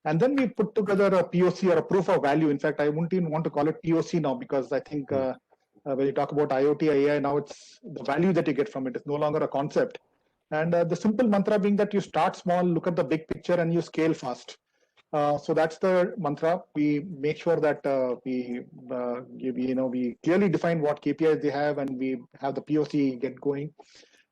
And then we put together a POC or a proof of value. In fact, I wouldn't even want to call it POC now, because I think when you talk about IoT, AI, now it's the value that you get from it. It's no longer a concept. And the simple mantra being that you start small, look at the big picture, and you scale fast. So that's the mantra. We make sure that we clearly define what KPIs they have, and we have the POC get going.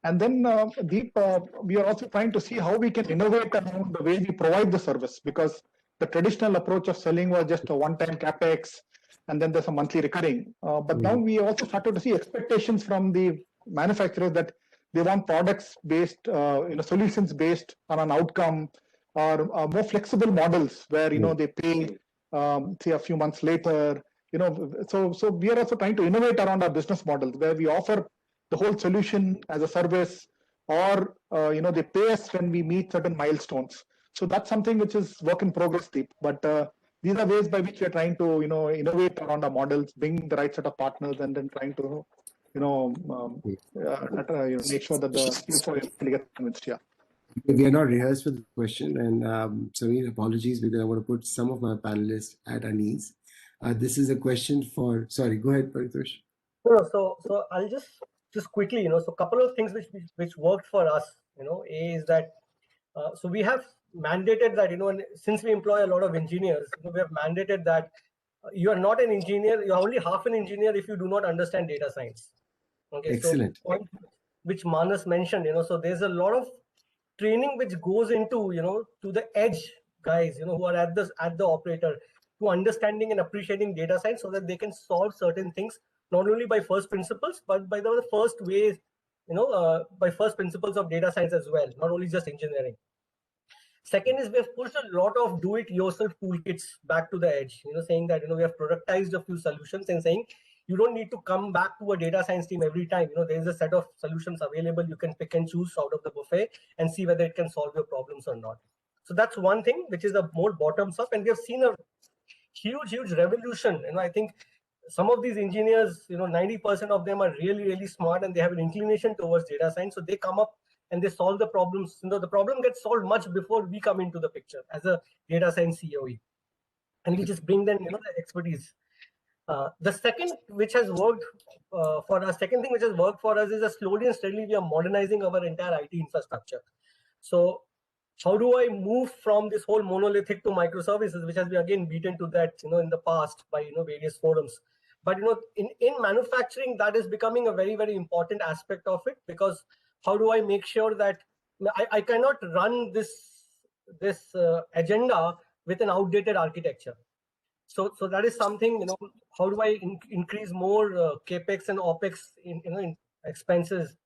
And then, Deep, we are also trying to see how we can innovate around the way we provide the service, because the traditional approach of selling was just a one-time capex, and then there's a monthly recurring. But now we also started to see expectations from the manufacturers that they want products based, solutions based on an outcome, or more flexible models where they pay, say, a few months later. So we are also trying to innovate around our business models where we offer the whole solution as a service, or they pay us when we meet certain milestones. So that's something which is work in progress, Deep. But these are ways by which we are trying to innovate around our models, bring the right set of partners, and then trying to make sure that the people really get convinced. Yeah. We are not rehearsed for the question, and Samir, apologies, because I want to put some of my panelists at unease. This is a question for. Sorry, go ahead, Paritosh. No, so I'll just quickly, so a couple of things which worked for us. A is that so we have mandated that since we employ a lot of engineers, we have mandated that you are not an engineer, you're only half an engineer if you do not understand data science. Okay, excellent. So point which Manas mentioned, so there's a lot of training which goes into to the edge guys, who are at the operator, to understanding and appreciating data science, so that they can solve certain things not only by first principles, but by the first ways, by first principles of data science as well, not only just engineering. Second is we have pushed a lot of do-it-yourself toolkits back to the edge, saying that we have productized a few solutions and saying you don't need to come back to a data science team every time. There's a set of solutions available. You can pick and choose out of the buffet and see whether it can solve your problems or not. So that's one thing, which is the more bottoms up, and we have seen a huge revolution. I think some of these engineers, 90% of them are really smart, and they have an inclination towards data science. So they come up and they solve the problems. The problem gets solved much before we come into the picture as a data science COE, and we just bring them, the expertise. The second which has worked for us, second thing which has worked for us is that slowly and steadily we are modernizing our entire IT infrastructure. So how do I move from this whole monolithic to microservices, which has been again beaten to that, in the past by, various forums. But, in manufacturing, that is becoming a very, very important aspect of it, because how do I make sure that I cannot run this agenda with an outdated architecture? So that is something, how do I increase more capex and opex in expenses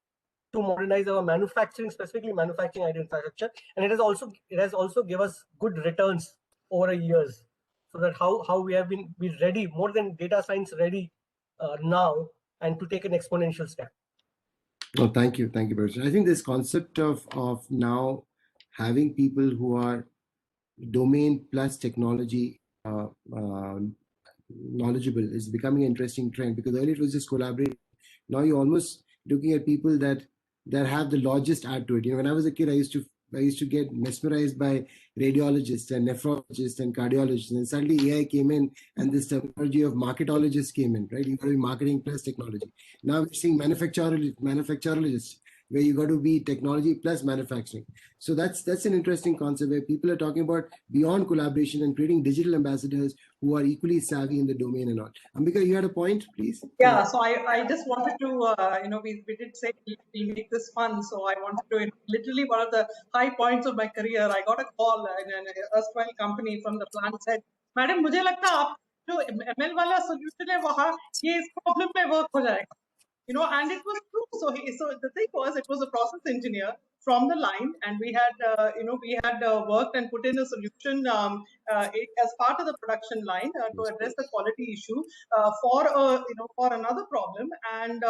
to modernize our manufacturing, specifically manufacturing IT infrastructure, and it has also given us good returns over years, so that how we have been ready, more than data science ready now, and to take an exponential step. Oh, thank you, Paritosh. I think this concept of now having people who are domain plus technology knowledgeable is becoming an interesting trend, because earlier it was just collaborating. Now you're almost looking at people that have the logist add to it. When I was a kid, I used to get mesmerized by radiologists and nephrologists and cardiologists, and suddenly AI came in, and this terminology of marketologists came in, right? You got to be marketing plus technology. Now we're seeing manufacturologists, where you got to be technology plus manufacturing. So that's an interesting concept, where people are talking about beyond collaboration and creating digital ambassadors who are equally savvy in the domain and all. Ambika, you had a point, please? Yeah, so I just wanted to, we did say we make this fun. So I wanted to, literally one of the high points of my career, I got a call in an erstwhile company from the plant said, Madam, मुझे लगता है जो ML वाला solution है वहाँ ये इस problem में work हो जाएगा. And it was true. So the thing was, it was a process engineer from the line, and we had worked and put in a solution as part of the production line to address the quality issue for another problem. And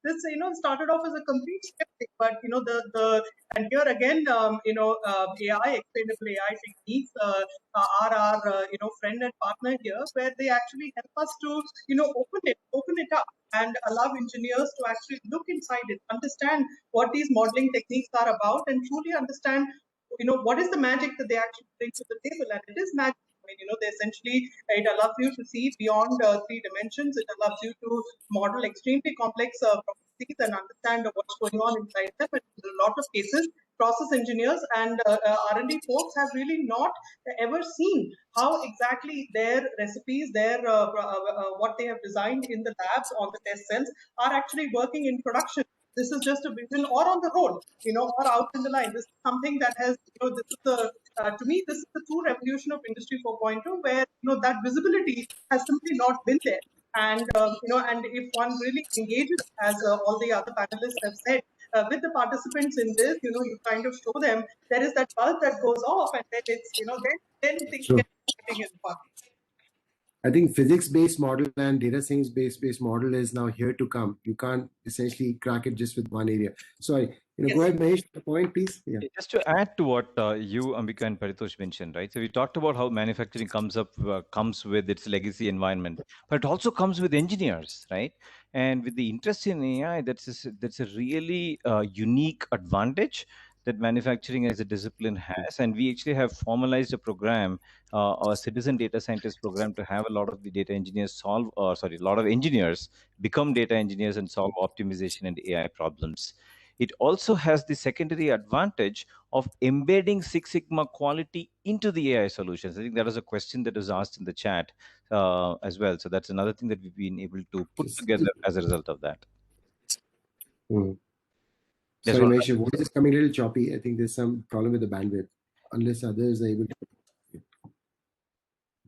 this started off as a complete skeptic, but and here again AI, explainable AI techniques are our friend and partner here, where they actually help us to open it up and allow engineers to actually look inside it, understand what these modeling techniques are about, and truly understand, what is the magic that they actually bring to the table. And it is magic. I mean, they essentially, it allows you to see beyond 3 dimensions. It allows you to model extremely complex processes and understand what's going on inside them. And in a lot of cases, process engineers and R&D folks have really not ever seen how exactly their recipes, what they have designed in the labs on the test cells are actually working in production. This is just a vision, or on the road, or out in the line. This is something that has, this is to me, this is the true revolution of Industry 4.2, where that visibility has simply not been there. And and if one really engages, as all the other panelists have said, with the participants in this, you kind of show them there is that bulb that goes off, and then it's then things Sure. get exciting and fun. I think physics-based model and data science-based model is now here to come. You can't essentially crack it just with one area. Sorry, Yes. go ahead, Mahesh. The point, please. Yeah. Just to add to what you, Ambika, and Paritosh mentioned, right? So we talked about how manufacturing comes with its legacy environment, but it also comes with engineers, right? And with the interest in AI, that's a really unique advantage that manufacturing as a discipline has. And we actually have formalized a program, a citizen data scientist program, to have a lot of the data engineers a lot of engineers become data engineers and solve optimization and AI problems. It also has the secondary advantage of embedding Six Sigma quality into the AI solutions. I think that was a question that was asked in the chat as well. So that's another thing that we've been able to put together as a result of that. Sorry, Mahesh, your voice is coming a little choppy. I think there's some problem with the bandwidth, unless others are able to.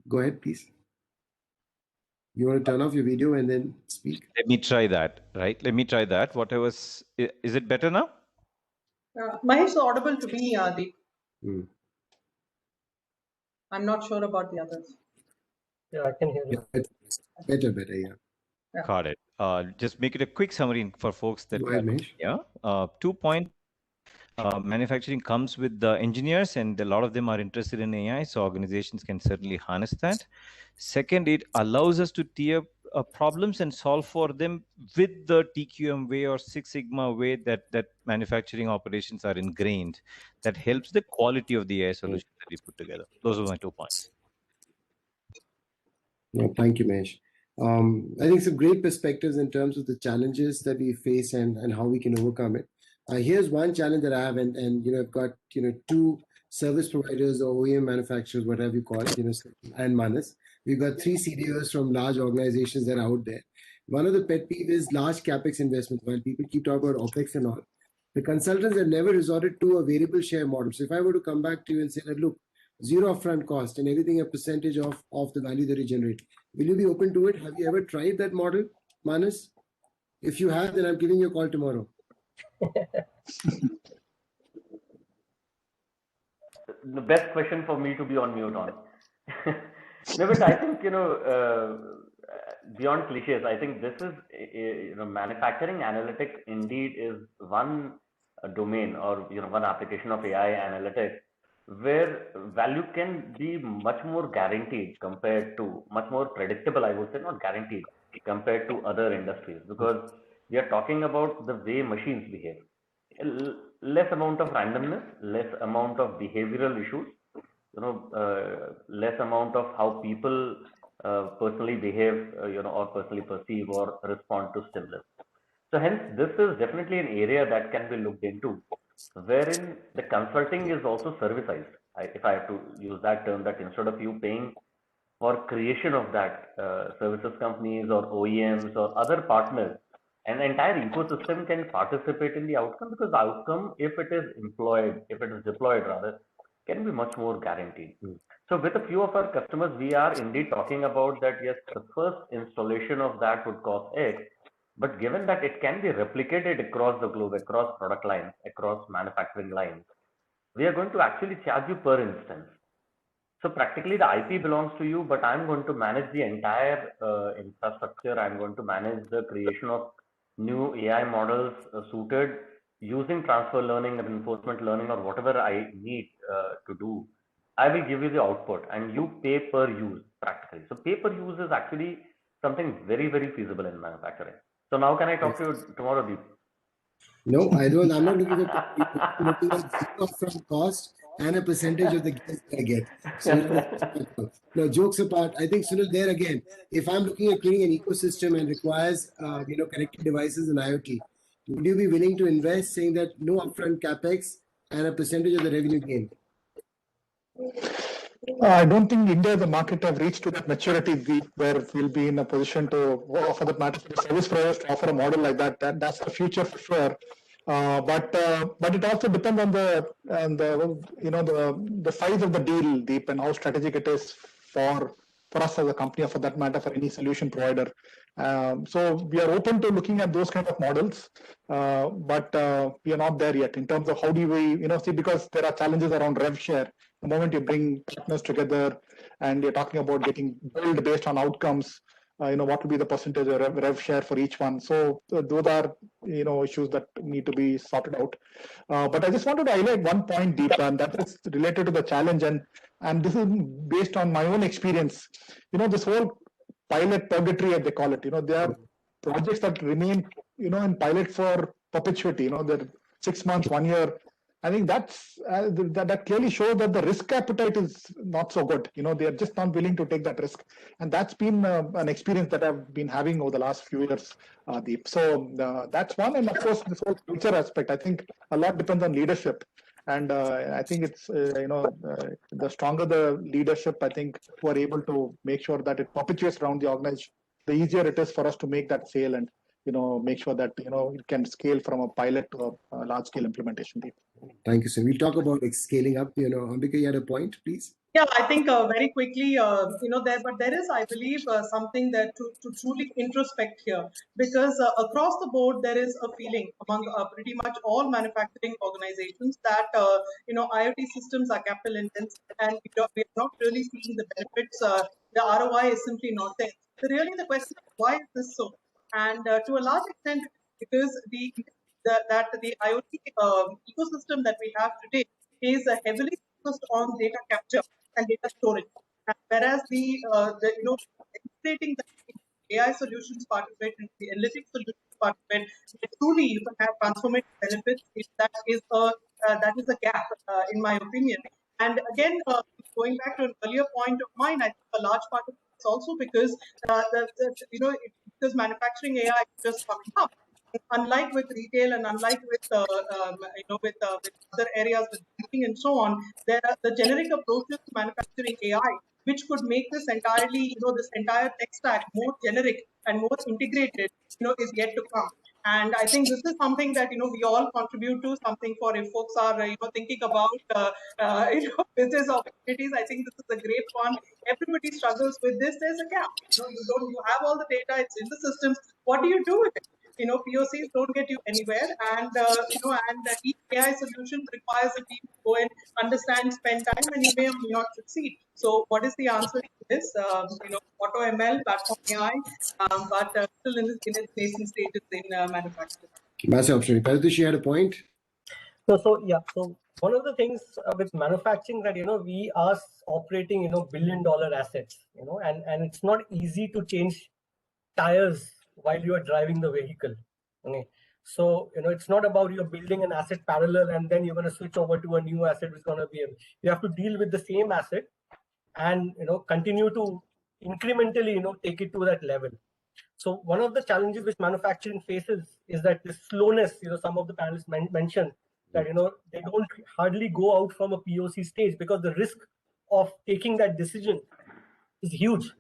Go ahead, please. You want to turn off your video and then speak? Let me try that, right? Let me try that. Is it better now? Mahesh is audible to me, Deep. Mm. I'm not sure about the others. Yeah, I can hear you. Yeah, better, yeah. Got it. Just make it a quick summary for folks that. Go ahead, Mahesh. 2 point. Manufacturing comes with the engineers, and a lot of them are interested in AI, so organizations can certainly harness that. Second, it allows us to tee up problems and solve for them with the TQM way or Six Sigma way that manufacturing operations are ingrained. That helps the quality of the AI solution that we put together. Those are my 2 points. No, thank you, Mahesh. I think some great perspectives in terms of the challenges that we face and how we can overcome it. Here's one challenge that I have, and I've got 2 service providers or OEM manufacturers, whatever you call it, and Manas. We've got 3 CDOs from large organizations that are out there. One of the pet peeves is large capex investments. While people keep talking about OPEX and all, the consultants have never resorted to a variable share model. So if I were to come back to you and say that, look, zero upfront cost and everything a percentage of the value that you generate, will you be open to it? Have you ever tried that model, Manas? If you have, then I'm giving you a call tomorrow. The best question for me to be on mute on. No, but I think, beyond cliches, I think this is, manufacturing analytics indeed is one domain or, one application of AI analytics where value can be much more guaranteed compared to, much more predictable, I would say, not guaranteed, compared to other industries, because we are talking about the way machines behave. Less amount of randomness, less amount of behavioral issues, less amount of how people personally behave, or personally perceive or respond to stimulus. So hence, this is definitely an area that can be looked into, wherein the consulting is also servicized. If I have to use that term, that instead of you paying for creation of that, services companies or OEMs or other partners, an entire ecosystem can participate in the outcome, because the outcome, if it is deployed rather, can be much more guaranteed. So with a few of our customers, we are indeed talking about that, yes, the first installation of that would cost X, but given that it can be replicated across the globe, across product lines, across manufacturing lines, we are going to actually charge you per instance. So practically the IP belongs to you, but I'm going to manage the entire infrastructure. I'm going to manage the creation of new AI models suited using transfer learning and reinforcement learning or whatever I need to do. I will give you the output and you pay per use practically. So pay per use is actually something very, very feasible in manufacturing. So now can I talk to you tomorrow, Deep? No, I don't. I'm not looking for I'm looking at zero upfront cost and a percentage of the gains I get. So, no, jokes apart, I think Sunil, there again, if I'm looking at creating an ecosystem and requires connected devices and IoT, would you be willing to invest, saying that no upfront capex and a percentage of the revenue gain? I don't think India as a market have reached to that maturity where we'll be in a position to, or for that matter, for the service providers to offer a model like that. That's the future for sure. But it also depends on the size of the deal, Deep, and how strategic it is for us as a company, or for that matter, for any solution provider. So we are open to looking at those kind of models, but we are not there yet in terms of how do we, see, because there are challenges around rev share. The moment you bring partners together and you're talking about getting billed based on outcomes, what will be the percentage of rev share for each one? So those are, issues that need to be sorted out. But I just wanted to highlight one point, Deep, and that is related to the challenge. And this is based on my own experience. This whole pilot purgatory, as they call it, there are projects that remain, in pilot for perpetuity, they're 6 months, 1 year. I think that clearly shows that the risk appetite is not so good. They are just not willing to take that risk. And that's been an experience that I've been having over the last few years, Deep. So that's one. And of course, this whole culture aspect, I think a lot depends on leadership. And I think it's, the stronger the leadership, I think, who are able to make sure that it perpetuates around the organization, the easier it is for us to make that sale and, make sure that, it can scale from a pilot to a large scale implementation. Thank you, sir. We'll talk about scaling up. Ambika, you had a point, please? Yeah, I think very quickly, there is, I believe, something that to truly introspect here, because across the board, there is a feeling among pretty much all manufacturing organizations that, IoT systems are capital intensive and we are not really seeing the benefits. The ROI is simply not there. So really the question is, why is this so? And to a large extent, because the IoT ecosystem that we have today is heavily focused on data capture and data storage, and whereas integrating the AI solutions part of it and the analytics solutions part of it, truly you can have transformative benefits. If that is a gap, in my opinion. And again, going back to an earlier point of mine, I think a large part of it is also because because manufacturing AI is just coming up. Unlike with retail and unlike with with other areas with banking and so on, there are the generic approaches to manufacturing AI, which could make this entirely, this entire tech stack more generic and more integrated, is yet to come. And I think this is something that we all contribute to. Something for if folks are thinking about business opportunities. I think this is a great one. Everybody struggles with this. There's a gap. You have all the data. It's in the systems. What do you do with it? POCs don't get you anywhere, and each AI solution requires a team to go and understand, spend time, and you may or may not succeed. So, what is the answer to this? Auto ML, platform AI, but still in its nascent stages in manufacturing. Massive opportunity. Paritosh, had a point. So one of the things with manufacturing that we are operating billion-dollar assets, and it's not easy to change tires while you are driving the vehicle. Okay, so it's not about you're building an asset parallel and then you're going to switch over to a new asset which is going to be you have to deal with the same asset and continue to incrementally take it to that level. So one of the challenges which manufacturing faces is that the slowness. Some of the panelists mentioned that they don't hardly go out from a POC stage because the risk of taking that decision is huge.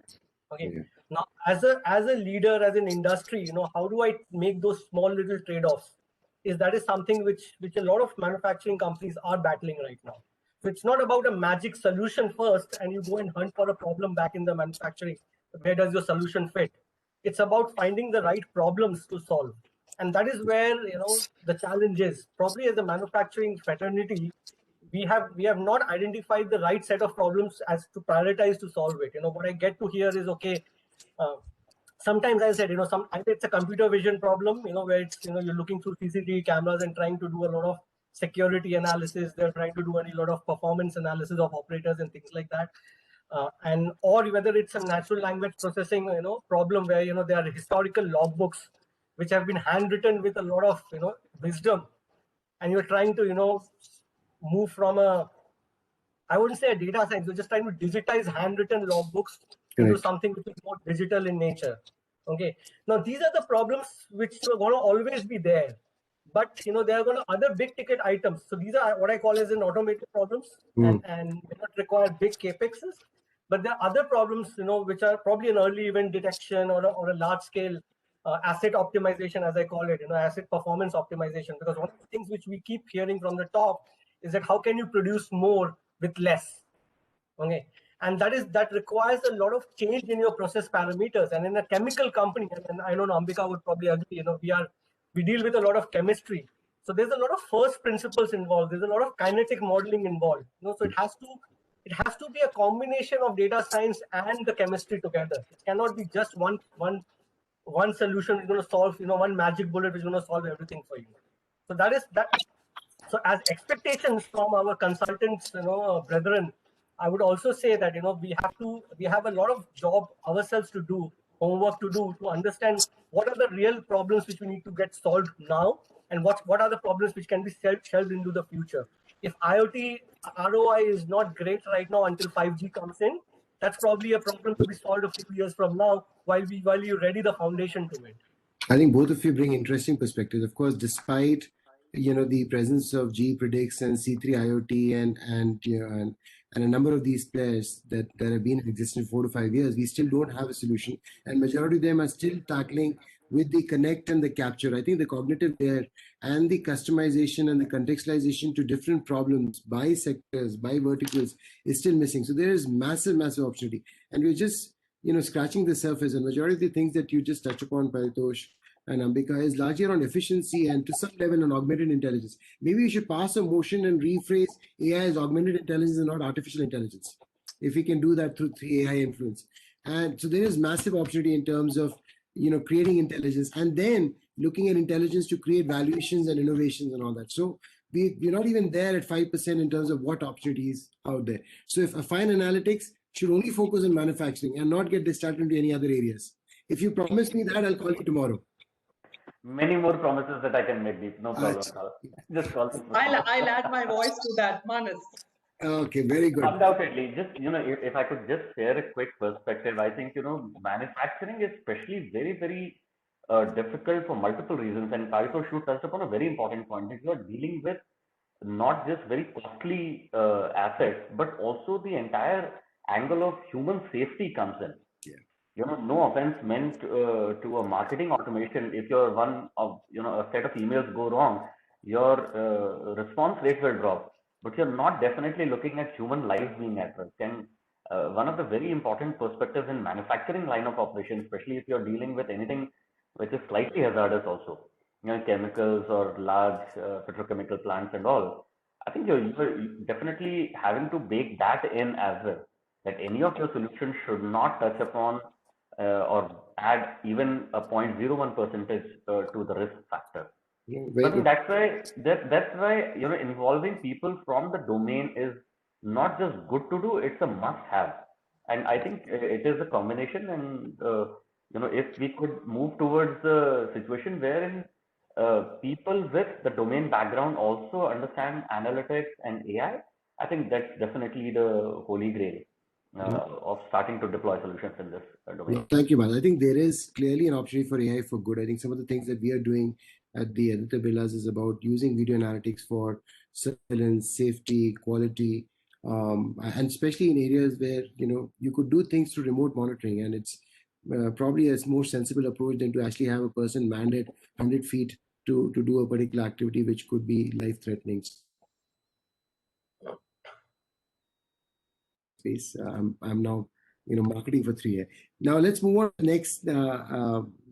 Okay. Yeah. Now, as a leader, as an industry, how do I make those small little trade-offs? That is something which a lot of manufacturing companies are battling right now. So it's not about a magic solution first and you go and hunt for a problem back in the manufacturing. Where does your solution fit? It's about finding the right problems to solve. And that is where, the challenge is. Probably as a manufacturing fraternity, we have not identified the right set of problems as to prioritize to solve it. What I get to hear is, okay, sometimes I said, either it's a computer vision problem, where it's, you're looking through CCTV cameras and trying to do a lot of security analysis. They're trying to do a lot of performance analysis of operators and things like that. Or whether it's a natural language processing, problem where, there are historical logbooks which have been handwritten with a lot of, wisdom. And you're trying to, move from I wouldn't say a data science, we're just trying to digitize handwritten logbooks into something which is more digital in nature. Okay. Now, these are the problems which are going to always be there. But, there are going to other big ticket items. So these are what I call as an automated problems and may not require big capexes. But there are other problems, which are probably an early event detection or a large scale asset optimization, as I call it, asset performance optimization. Because one of the things which we keep hearing from the top is that how can you produce more with less? Okay. And that requires a lot of change in your process parameters. And in a chemical company, and I know Ambika would probably agree, we deal with a lot of chemistry. So there's a lot of first principles involved. There's a lot of kinetic modeling involved. So it has to be a combination of data science and the chemistry together. It cannot be just one solution is going to solve, one magic bullet is going to solve everything for you. So that is that. So as expectations from our consultants, brethren, I would also say that, we have a lot of job ourselves to do, homework to do, to understand what are the real problems which we need to get solved now, and what are the problems which can be shelved into the future. If IoT ROI is not great right now until 5G comes in, that's probably a problem to be solved a few years from now while you ready the foundation to it. I think both of you bring interesting perspectives. Of course, despite the presence of GE Predix and C3 IoT and a number of these players that have been in existence 4 to 5 years, we still don't have a solution. And majority of them are still tackling with the connect and the capture. I think the cognitive layer and the customization and the contextualization to different problems by sectors, by verticals is still missing. So there is massive, massive opportunity. And we're just scratching the surface. And majority of the things that you just touch upon, Paritosh and Ambika, is largely on efficiency and to some level on augmented intelligence. Maybe you should pass a motion and rephrase AI as augmented intelligence and not artificial intelligence, if we can do that through AI influence. And so there is massive opportunity in terms of creating intelligence and then looking at intelligence to create valuations and innovations and all that. So we're not even there at 5% in terms of what opportunities out there. So if Affine Analytics should only focus on manufacturing and not get distracted into any other areas. If you promise me that, I'll call you tomorrow. Many more promises that I can make, Deep. No problem. Just call me. I'll add my voice to that, Manas. Okay, very good. Undoubtedly, just if I could just share a quick perspective, I think manufacturing is especially very, very difficult for multiple reasons. And Paritosh touched upon a very important point. That you are dealing with not just very costly assets, but also the entire angle of human safety comes in. No offense meant to a marketing automation. If your a set of emails go wrong, your response rate will drop. But you're not definitely looking at human lives being at risk. And one of the very important perspectives in manufacturing line of operation, especially if you're dealing with anything which is slightly hazardous also, chemicals or large petrochemical plants and all, I think you're definitely having to bake that in as well. That any of your solutions should not touch upon or add even a 0.01% to the risk factor. That's why involving people from the domain is not just good to do; it's a must-have. And I think it is a combination. And if we could move towards a situation wherein people with the domain background also understand analytics and AI, I think that's definitely the holy grail of starting to deploy solutions in this domain. Thank you, man. I think there is clearly an opportunity for AI for good. I think some of the things that we are doing at the Aditya Birlas is about using video analytics for surveillance, safety, quality, and especially in areas where you could do things through remote monitoring, and it's probably a more sensible approach than to actually have a person manned at 100 feet to do a particular activity which could be life-threatening. space. I'm now, marketing for 3A. Now let's move on to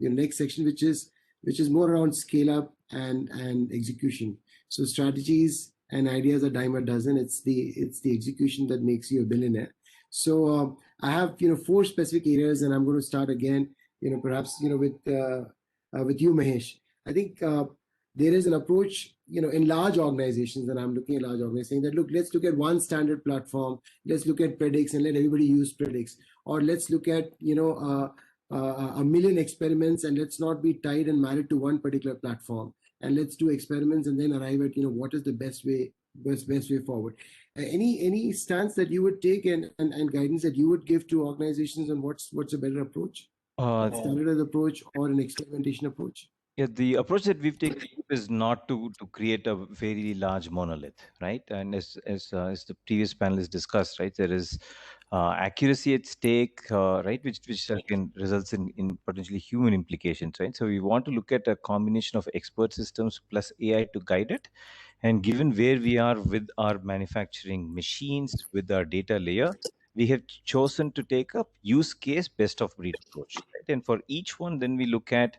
the next section, which is more around scale up and execution. So strategies and ideas are dime a dozen. It's the execution that makes you a billionaire. So I have 4 specific areas, and I'm going to start again. Perhaps with you, Mahesh. I think there is an approach, in large organizations, and I'm looking at large organizations, saying that, look, let's look at one standard platform. Let's look at Predix and let everybody use Predix. Or let's look at, a million experiments, and let's not be tied and married to one particular platform. And let's do experiments and then arrive at, what is the best way forward. Any stance that you would take and guidance that you would give to organizations on what's a better approach? Standardized approach or an experimentation approach? Yeah, the approach that we've taken is not to create a very large monolith, right? And as the previous panelists discussed, right, there is accuracy at stake, right, which can results in potentially human implications, right? So we want to look at a combination of expert systems plus AI to guide it. And given where we are with our manufacturing machines, with our data layer, we have chosen to take a use case best of breed approach, right? And for each one, then we look at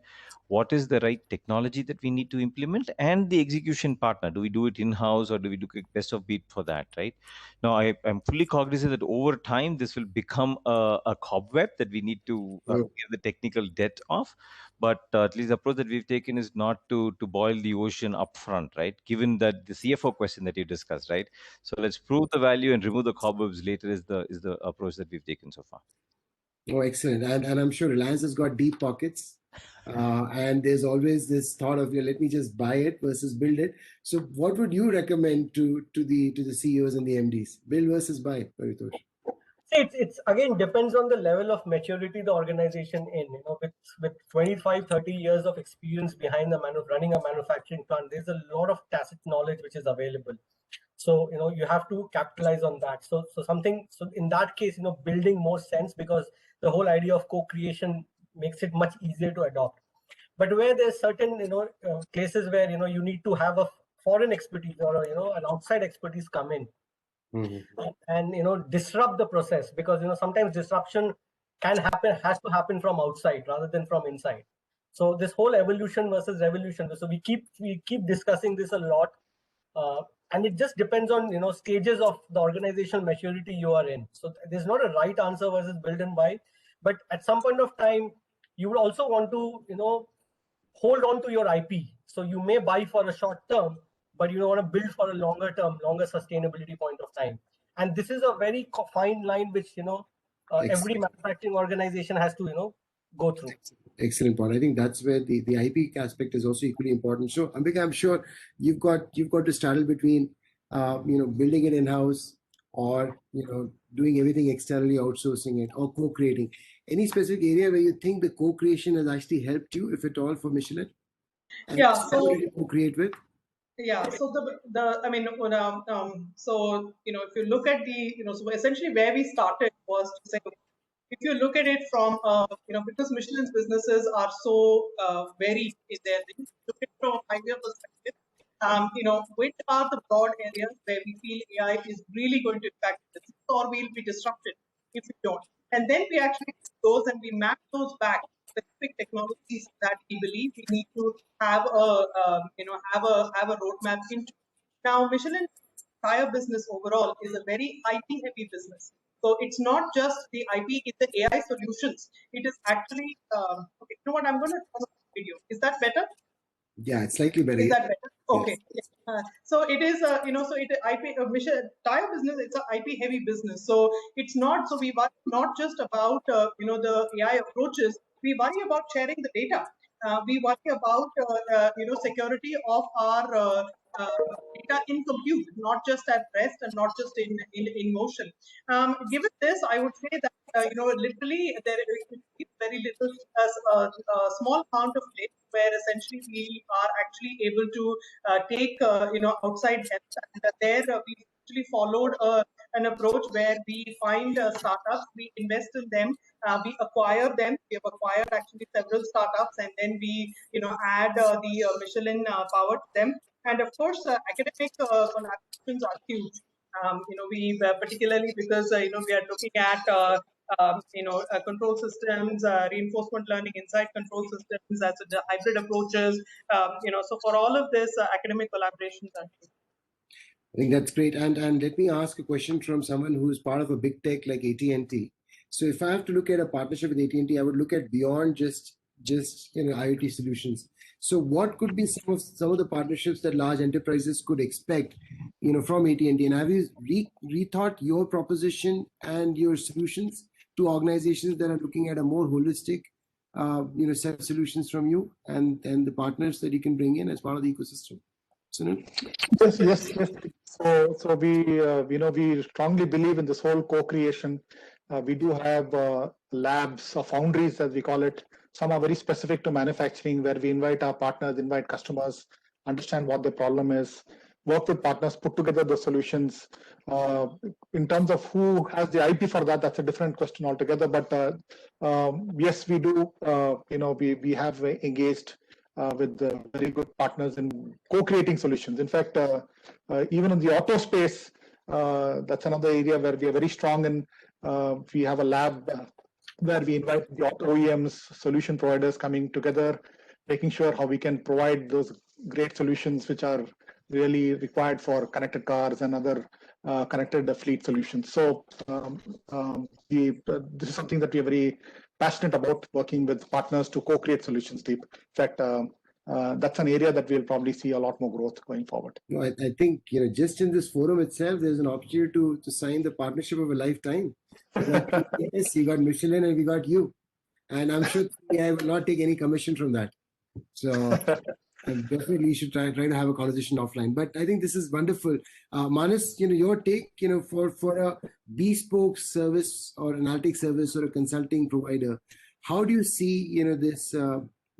what is the right technology that we need to implement and the execution partner. Do we do it in-house or do we look at best of breed for that, right? Now, I'm fully cognizant that over time, this will become a cobweb that we need to get the technical debt of. But at least the approach that we've taken is not to boil the ocean up front, right? Given that the CFO question that you discussed, right? So let's prove the value and remove the cobwebs later is the approach that we've taken so far. Oh, excellent. And I'm sure Reliance has got deep pockets. And there's always this thought of, let me just buy it versus build it. So what would you recommend to the CEOs and the MDs? Build versus buy, Paritosh? It's again depends on the level of maturity the organization in. With 25, 30 years of experience behind running a manufacturing plant, there's a lot of tacit knowledge which is available. So you have to capitalize on that. So in that case, building more sense, because the whole idea of co-creation makes it much easier to adopt. But where there's certain cases where you need to have a foreign expertise or an outside expertise come in. Mm-hmm. And disrupt the process, because sometimes disruption has to happen from outside rather than from inside. So this whole evolution versus revolution, so we keep discussing this a lot, and it just depends on stages of the organizational maturity you are in. So there's not a right answer versus build and buy, but at some point of time you would also want to hold on to your IP. So you may buy for a short term, but you want to build for a longer term, longer sustainability point of time. And this is a very fine line which every manufacturing organization has to go through. Excellent point. I think that's where the IP aspect is also equally important. So Ambika, I'm sure you've got to straddle between building it in-house or doing everything externally, outsourcing it, or co-creating. Any specific area where you think the co-creation has actually helped you, if at all, for Michelin? And yeah. So did you co-create with? Yeah. So so if you look at so essentially where we started was to say, if you look at it from because Michelin's businesses are so varied in their things, look at it from a 5-year perspective. Which are the broad areas where we feel AI is really going to impact this, or we'll be disrupted if we don't. And then we actually do those and we map those back to specific technologies that we believe we need to have a roadmap into. Now, Michelin's entire business overall is a very IP heavy business. So it's not just the IP, it's the AI solutions. It is actually okay. You know what? I'm going to show a video. Is that better? Yeah, it's slightly better. Is that better? Okay. Yes. So it is, so it IP tire business. It's an IP heavy business. So it's not. So we worry not just about the AI approaches. We worry about sharing the data. We worry about security of our data in compute, not just at rest and not just in motion. Given this, I would say that literally there is very little, a small amount of place where essentially we are actually able to take outside help, and there we actually followed an approach where we find startups, we invest in them, we acquire them. We have acquired actually several startups, and then we add the Michelin power to them. And of course, academic collaborations are huge. We particularly because we are looking at control systems, reinforcement learning inside control systems, as the hybrid approaches. So for all of this, academic collaborations are key. I think that's great. And let me ask a question from someone who is part of a big tech like AT&T. So if I have to look at a partnership with AT&T, I would look at beyond just IoT solutions. So what could be some of the partnerships that large enterprises could expect, from AT&T? And have you rethought your proposition and your solutions to organizations that are looking at a more holistic, set of solutions from you and the partners that you can bring in as part of the ecosystem? Sunil? Yes. So we strongly believe in this whole co-creation. We do have labs or foundries, as we call it. Some are very specific to manufacturing, where we invite our partners, invite customers, understand what the problem is, work with partners, put together the solutions. In terms of who has the IP for that, that's a different question altogether. But yes, we do. We have engaged with very good partners in co-creating solutions. In fact, even in the auto space, that's another area where we are very strong in. We have a lab where we invite the auto OEMs, solution providers coming together, making sure how we can provide those great solutions which are really required for connected cars and other connected fleet solutions. So this is something that we are very passionate about, working with partners to co-create solutions, Deep. In fact, that's an area that we'll probably see a lot more growth going forward. No, I think just in this forum itself, there's an opportunity to sign the partnership of a lifetime. Yes, you got Michelin and we got you, and I'm sure I will not take any commission from that. So definitely you should try to have a conversation offline. But I think this is wonderful. Manas, your take, for a bespoke service or analytic service or a consulting provider, how do you see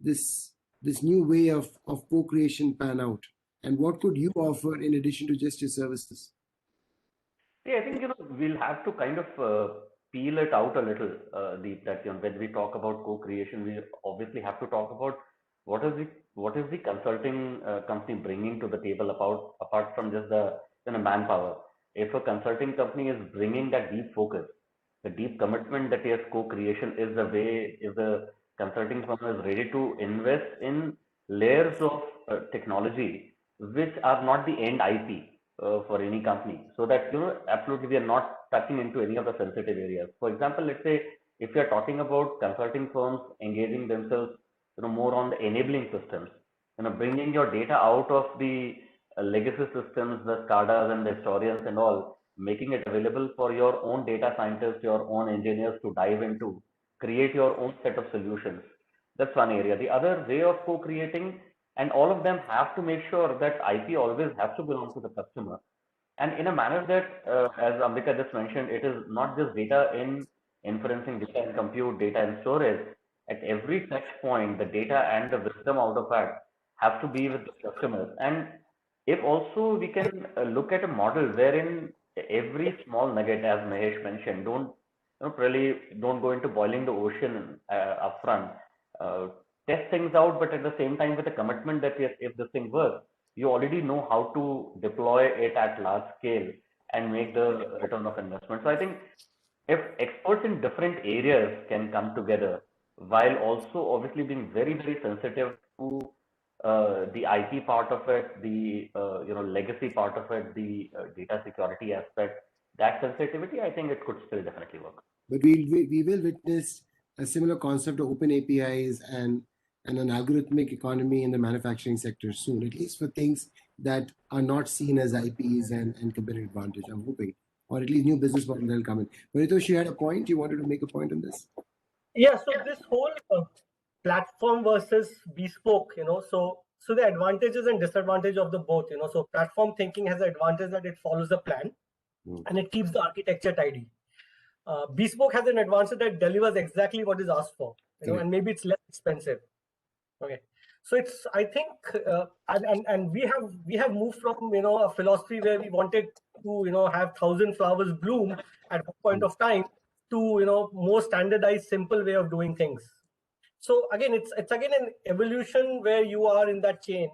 this new way of co-creation pan out, and what could you offer in addition to just your services? Yeah, I think we'll have to kind of peel it out a little. That when we talk about co-creation, we obviously have to talk about what is the consulting company bringing to the table apart from just the manpower. If a consulting company is bringing that deep focus, the deep commitment that yes, co-creation is the way, if the consulting firm is ready to invest in layers of technology which are not the end IP for any company, so that absolutely we are not touching into any of the sensitive areas. For example, let's say if we are talking about consulting firms engaging themselves more on the enabling systems, bringing your data out of the legacy systems, the SCADAs and the historians and all, making it available for your own data scientists, your own engineers to dive into, create your own set of solutions. That's one area. The other way of co-creating, and all of them have to make sure that IP always has to belong to the customer, and in a manner that, as Ambika just mentioned, it is not just data in inferencing, data in compute, data in storage. At every touch point, the data and the wisdom out of that have to be with the customers. And if also we can look at a model wherein every small nugget, as Mahesh mentioned, don't go into boiling the ocean upfront. Test things out, but at the same time with a commitment that yes, if this thing works, you already know how to deploy it at large scale and make the return of investment. So I think if experts in different areas can come together, while also obviously being very, very sensitive to the IP part of it, the legacy part of it, the data security aspect, that sensitivity, I think it could still definitely work. But we will witness a similar concept of open APIs and an algorithmic economy in the manufacturing sector soon, at least for things that are not seen as IPs and competitive advantage, I'm hoping, or at least new business models that will come in. Paritosh, you had a point? You wanted to make a point on this? Yeah, so this whole platform versus bespoke, so the advantages and disadvantages of the both, so platform thinking has the advantage that it follows a plan and it keeps the architecture tidy. Bespoke has an advantage that delivers exactly what is asked for, and maybe it's less expensive. Okay, so it's, I think, and we have moved from a philosophy where we wanted to have 1,000 flowers bloom at one point of time to more standardized, simple way of doing things. So again, it's again an evolution where you are in that chain,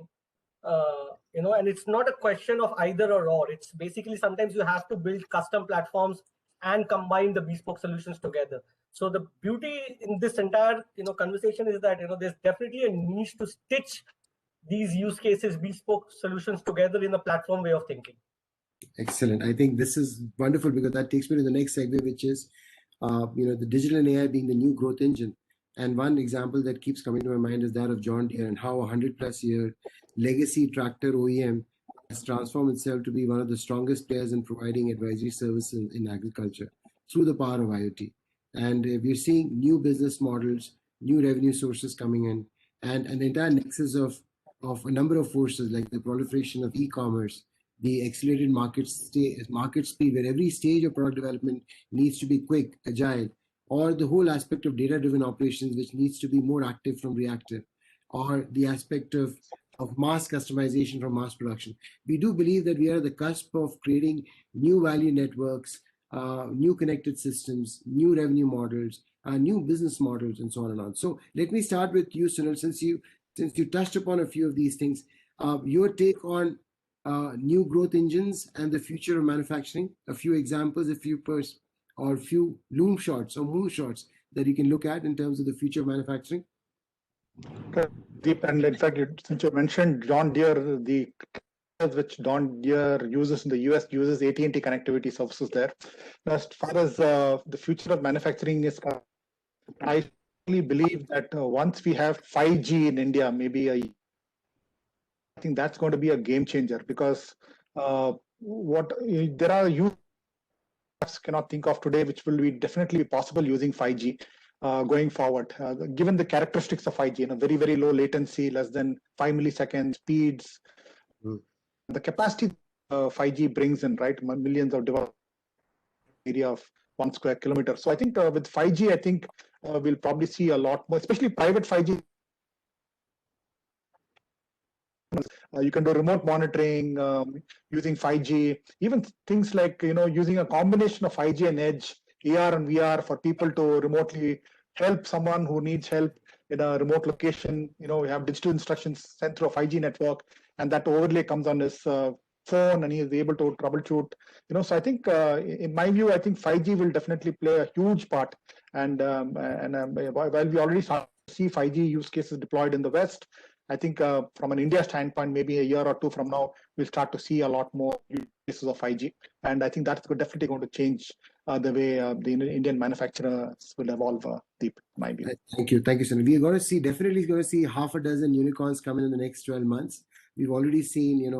And it's not a question of either or. It's basically sometimes you have to build custom platforms and combine the bespoke solutions together. So the beauty in this entire conversation is that there's definitely a niche to stitch these use cases, bespoke solutions together in a platform way of thinking. Excellent. I think this is wonderful because that takes me to the next segue, which is, the digital and AI being the new growth engine. And one example that keeps coming to my mind is that of John Deere and how a 100+ year legacy tractor OEM has transformed itself to be one of the strongest players in providing advisory services in agriculture through the power of IoT. And we're seeing new business models, new revenue sources coming in, and an entire nexus of a number of forces like the proliferation of e-commerce, the accelerated market speed, where every stage of product development needs to be quick, agile, or the whole aspect of data-driven operations, which needs to be more active from reactive, or the aspect of mass customization from mass production. We do believe that we are at the cusp of creating new value networks, new connected systems, new revenue models, new business models, and so on and on. So let me start with you, Sunil, since you touched upon a few of these things. Your take on new growth engines and the future of manufacturing, a few examples, a few loom shots or moonshots that you can look at in terms of the future of manufacturing. Deep, and in fact, since you mentioned John Deere, the which John Deere uses in the US uses AT&T connectivity services there. As far as the future of manufacturing is concerned, I really believe that once we have 5G in India, I think that's going to be a game changer, because there are use cannot think of today, which will be definitely possible using 5G going forward. Given the characteristics of 5G, very, very low latency, less than 5 milliseconds speeds, the capacity 5G brings in, right, millions of devices area of 1 square kilometer. So I think with 5G, I think we'll probably see a lot more, especially private 5G. You can do remote monitoring using 5G, even things like using a combination of 5G and edge, AR and VR, for people to remotely help someone who needs help in a remote location. We have digital instructions sent through a 5G network, and that overlay comes on his phone, and he is able to troubleshoot. So I think, in my view, I think 5G will definitely play a huge part. And while we already see 5G use cases deployed in the West, I think from an India standpoint, maybe a year or two from now, we'll start to see a lot more use cases of 5G. And I think that's definitely going to change the way the Indian manufacturers will evolve, Deep, in my view. Thank you, Sunil. We're going to definitely going to see half a dozen unicorns coming in the next 12 months. We've already seen,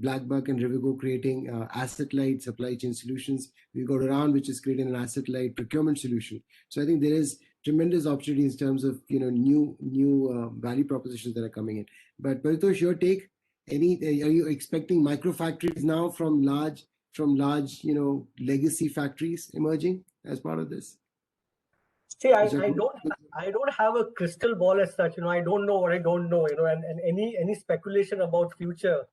BlackBuck and Rivigo creating asset-light supply chain solutions. We've got Around, which is creating an asset-light procurement solution. So I think there is tremendous opportunity in terms of new value propositions that are coming in. But Paritosh, your take? Are you expecting micro factories now from large legacy factories emerging as part of this? See, I don't have a crystal ball as such. I don't know what I don't know. And any speculation about future,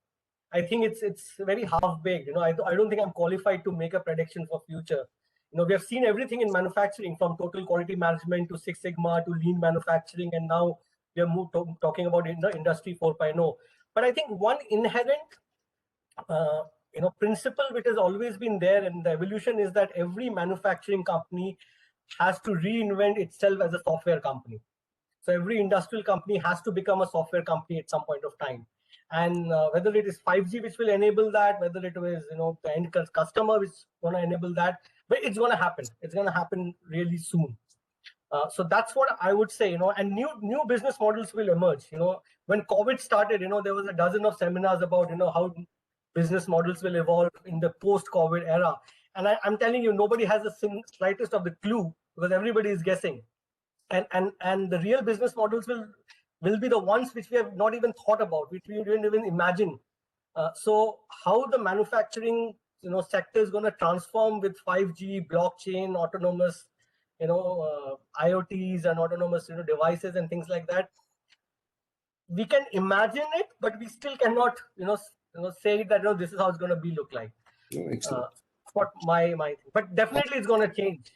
I think it's very half-baked. I don't think I'm qualified to make a prediction for future. We have seen everything in manufacturing, from total quality management to Six Sigma to lean manufacturing, and now we are talking about Industry 4.0. But I think one inherent principle which has always been there in the evolution is that every manufacturing company has to reinvent itself as a software company. So every industrial company has to become a software company at some point of time. And whether it is 5G which will enable that, whether it is the end customer which is going to enable that, but it's going to happen. It's going to happen really soon. So that's what I would say. And new business models will emerge. When COVID started, there was a dozen of seminars about how business models will evolve in the post-COVID era. And I'm telling you, nobody has the slightest of the clue, because everybody is guessing. And the real business models will be the ones which we have not even thought about, which we didn't even imagine. So how the manufacturing sector is going to transform with 5G, blockchain, autonomous, IoTs and autonomous devices and things like that, we can imagine it, but we still cannot say that this is how it's going to look like. Excellent. What my thing. But definitely it's going to change.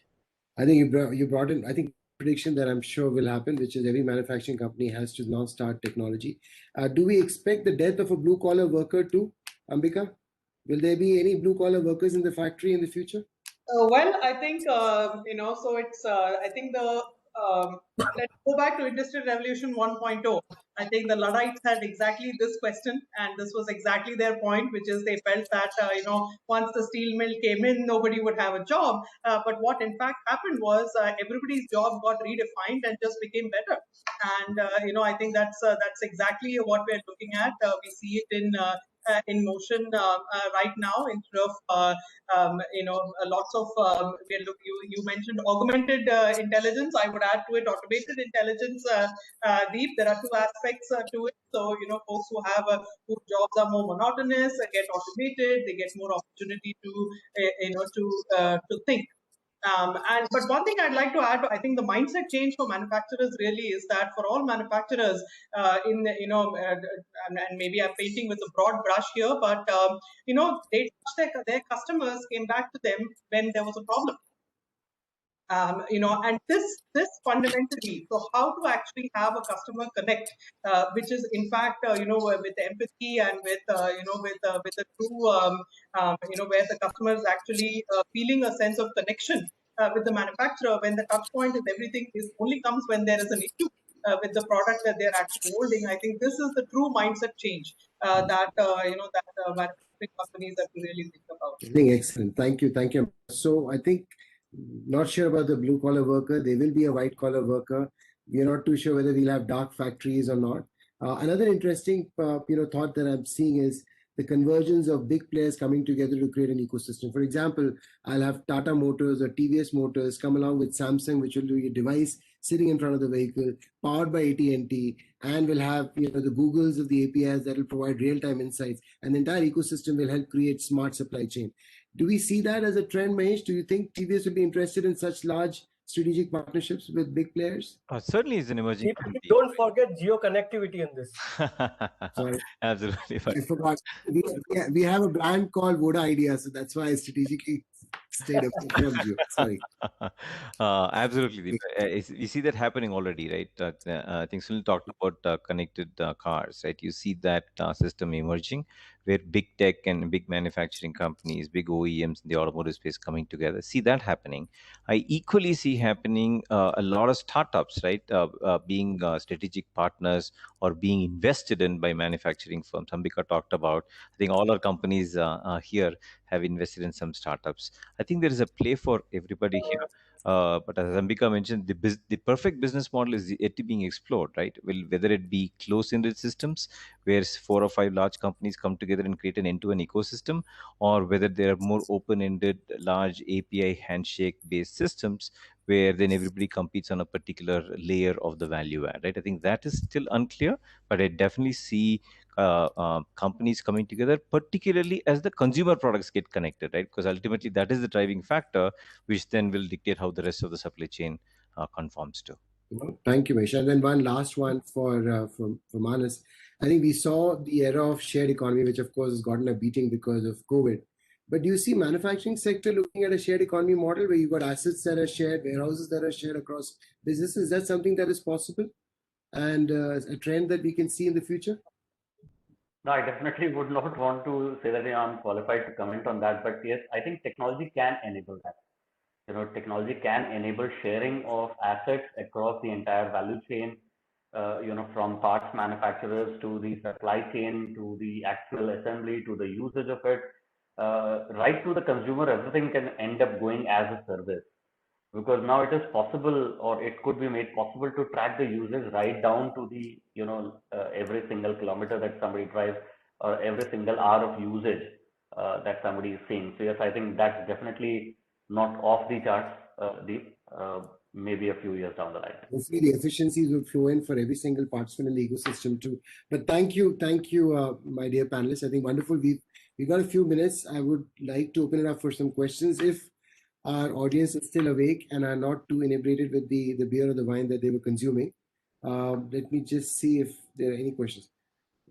I think you brought in, I think prediction that I'm sure will happen, which is every manufacturing company has to now start technology. Do we expect the death of a blue collar worker too, Ambika? Will there be any blue collar workers in the factory in the future? Well, I think so it's. I think let's go back to Industrial Revolution 1.0. I think the Luddites had exactly this question, and this was exactly their point, which is they felt that once the steel mill came in, nobody would have a job. But what in fact happened was everybody's job got redefined and just became better. And I think that's exactly what we're looking at. We see it in motion right now instead of lots of you mentioned augmented intelligence. I would add to it automated intelligence. Deep, there are two aspects to it. So folks who have whose jobs are more monotonous get automated. They get more opportunity to think. But one thing I'd like to add, I think the mindset change for manufacturers really is that for all manufacturers, and maybe I'm painting with a broad brush here, but they their customers came back to them when there was a problem. And this fundamentally, so how to actually have a customer connect, which is in fact, with empathy and with the true, where the customer is actually feeling a sense of connection with the manufacturer. When the touch point is everything is only comes when there is an issue with the product that they're actually holding. I think this is the true mindset change that manufacturing companies have to really think about. I think excellent. Thank you. So I think, not sure about the blue collar worker. There will be a white collar worker. We are not too sure whether we'll have dark factories or not. Another interesting thought that I'm seeing is the convergence of big players coming together to create an ecosystem. For example, I'll have Tata Motors or TVS Motors come along with Samsung, which will do a device sitting in front of the vehicle, powered by AT&T, and will have the Googles of the APIs that will provide real-time insights, and the entire ecosystem will help create smart supply chain. Do we see that as a trend, Mahesh? Do you think TVS will be interested in such large strategic partnerships with big players? Certainly is an emerging. Don't forget geo connectivity in this. Sorry. Absolutely. I forgot. We have a brand called Voda Idea, so that's why I strategically stayed away from you. Sorry. Absolutely. We see that happening already, right? I think Sunil talked about connected cars, right? You see that system emerging where big tech and big manufacturing companies, big OEMs in the automotive space coming together. See that happening. I equally see happening a lot of startups, right? Being strategic partners or being invested in by manufacturing firms. Ambika talked about, I think all our companies here have invested in some startups. I think there is a play for everybody here. But as Ambika mentioned, the perfect business model is yet being explored, right? Whether it be closed-ended systems, where 4 or 5 large companies come together and create an end-to-end ecosystem, or whether they are more open-ended, large API handshake-based systems, where then everybody competes on a particular layer of the value add, right? I think that is still unclear, but I definitely see companies coming together, particularly as the consumer products get connected, right? Because ultimately that is the driving factor, which then will dictate how the rest of the supply chain conforms to. Thank you, Mahesh. And then one last one for Manas. I think we saw the era of shared economy, which of course has gotten a beating because of COVID. But do you see manufacturing sector looking at a shared economy model where you've got assets that are shared, warehouses that are shared across businesses? Is that something that is possible and a trend that we can see in the future? No, I definitely would not want to say that I'm qualified to comment on that, but yes, I think technology can enable that. Technology can enable sharing of assets across the entire value chain, from parts manufacturers to the supply chain, to the actual assembly, to the usage of it, right to the consumer. Everything can end up going as a service, because now it is possible, or it could be made possible, to track the usage right down to the, every single kilometer that somebody drives, or every single hour of usage that somebody is seeing. So yes, I think that's definitely not off the charts, maybe a few years down the line. Hopefully the efficiencies will flow in for every single participant in the ecosystem too. But thank you, my dear panelists. I think wonderful. We've got a few minutes. I would like to open it up for some questions. If our audience is still awake and are not too inebriated with the beer or the wine that they were consuming, let me just see if there are any questions.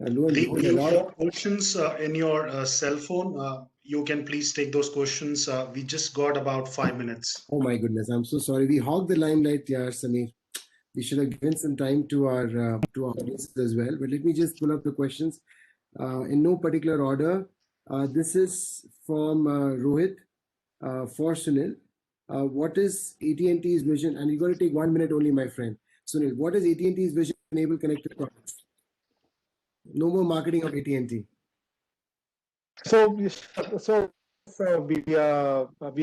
Do you have questions in your cell phone? you can please take those questions. We just got about 5 minutes. Oh my goodness, I'm so sorry. We hogged the limelight, yeah, Samir. We should have given some time to our audience as well. But let me just pull up the questions in no particular order. This is from Rohit for Sunil. What is AT&T's vision? And you got to take 1 minute only, my friend. Sunil, what is AT&T's vision to enable connected products? No more marketing of AT&T. So we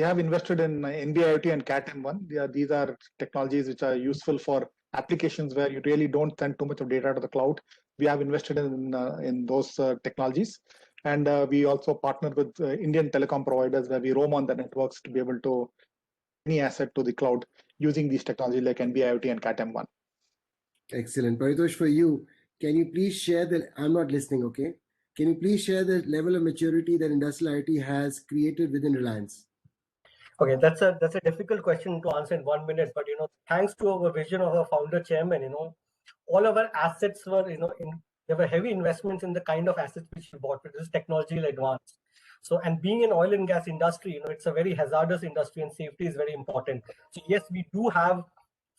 have invested in NB-IoT and Cat-M1. These are technologies which are useful for applications where you really don't send too much of data to the cloud. We have invested in those technologies, and we also partner with Indian telecom providers where we roam on the networks to be able to any asset to the cloud using these technologies like NB-IoT and Cat-M1. Excellent. Paritosh, for you, can you please share the, I'm not listening, okay? Can you please share the level of maturity that industrial IoT has created within Reliance? Okay, that's a difficult question to answer in 1 minute, but thanks to our vision of our founder chairman, all of our assets were, there were heavy investments in the kind of assets which we bought, which is technologically advanced. So, and being in oil and gas industry, it's a very hazardous industry and safety is very important. So yes, we do have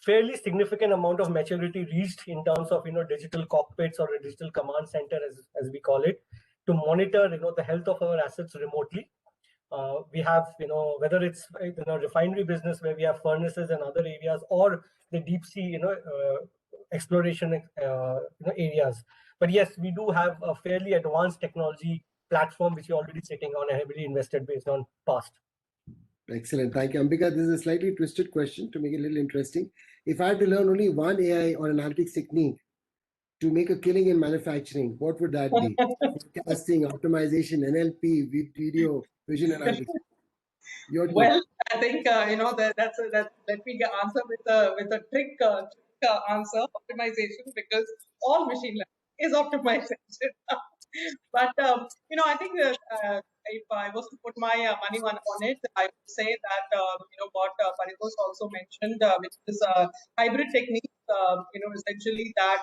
fairly significant amount of maturity reached in terms of, digital cockpits or a digital command center, as we call it, to monitor, the health of our assets remotely. We have, whether it's refinery business where we have furnaces and other areas, or the deep sea, exploration areas. But yes, we do have a fairly advanced technology platform which we're already sitting on and heavily invested based on past. Excellent. Thank you, Ambika. This is a slightly twisted question to make it a little interesting. If I had to learn only one AI or analytics technique to make a killing in manufacturing, what would that be? Forecasting, optimization, NLP, video, vision analytics. Well, I think let me answer with a trick answer: optimization, because all machine learning is optimization. But I think if I was to put my money on it, I would say that what Paritosh also mentioned, which is hybrid techniques. Essentially that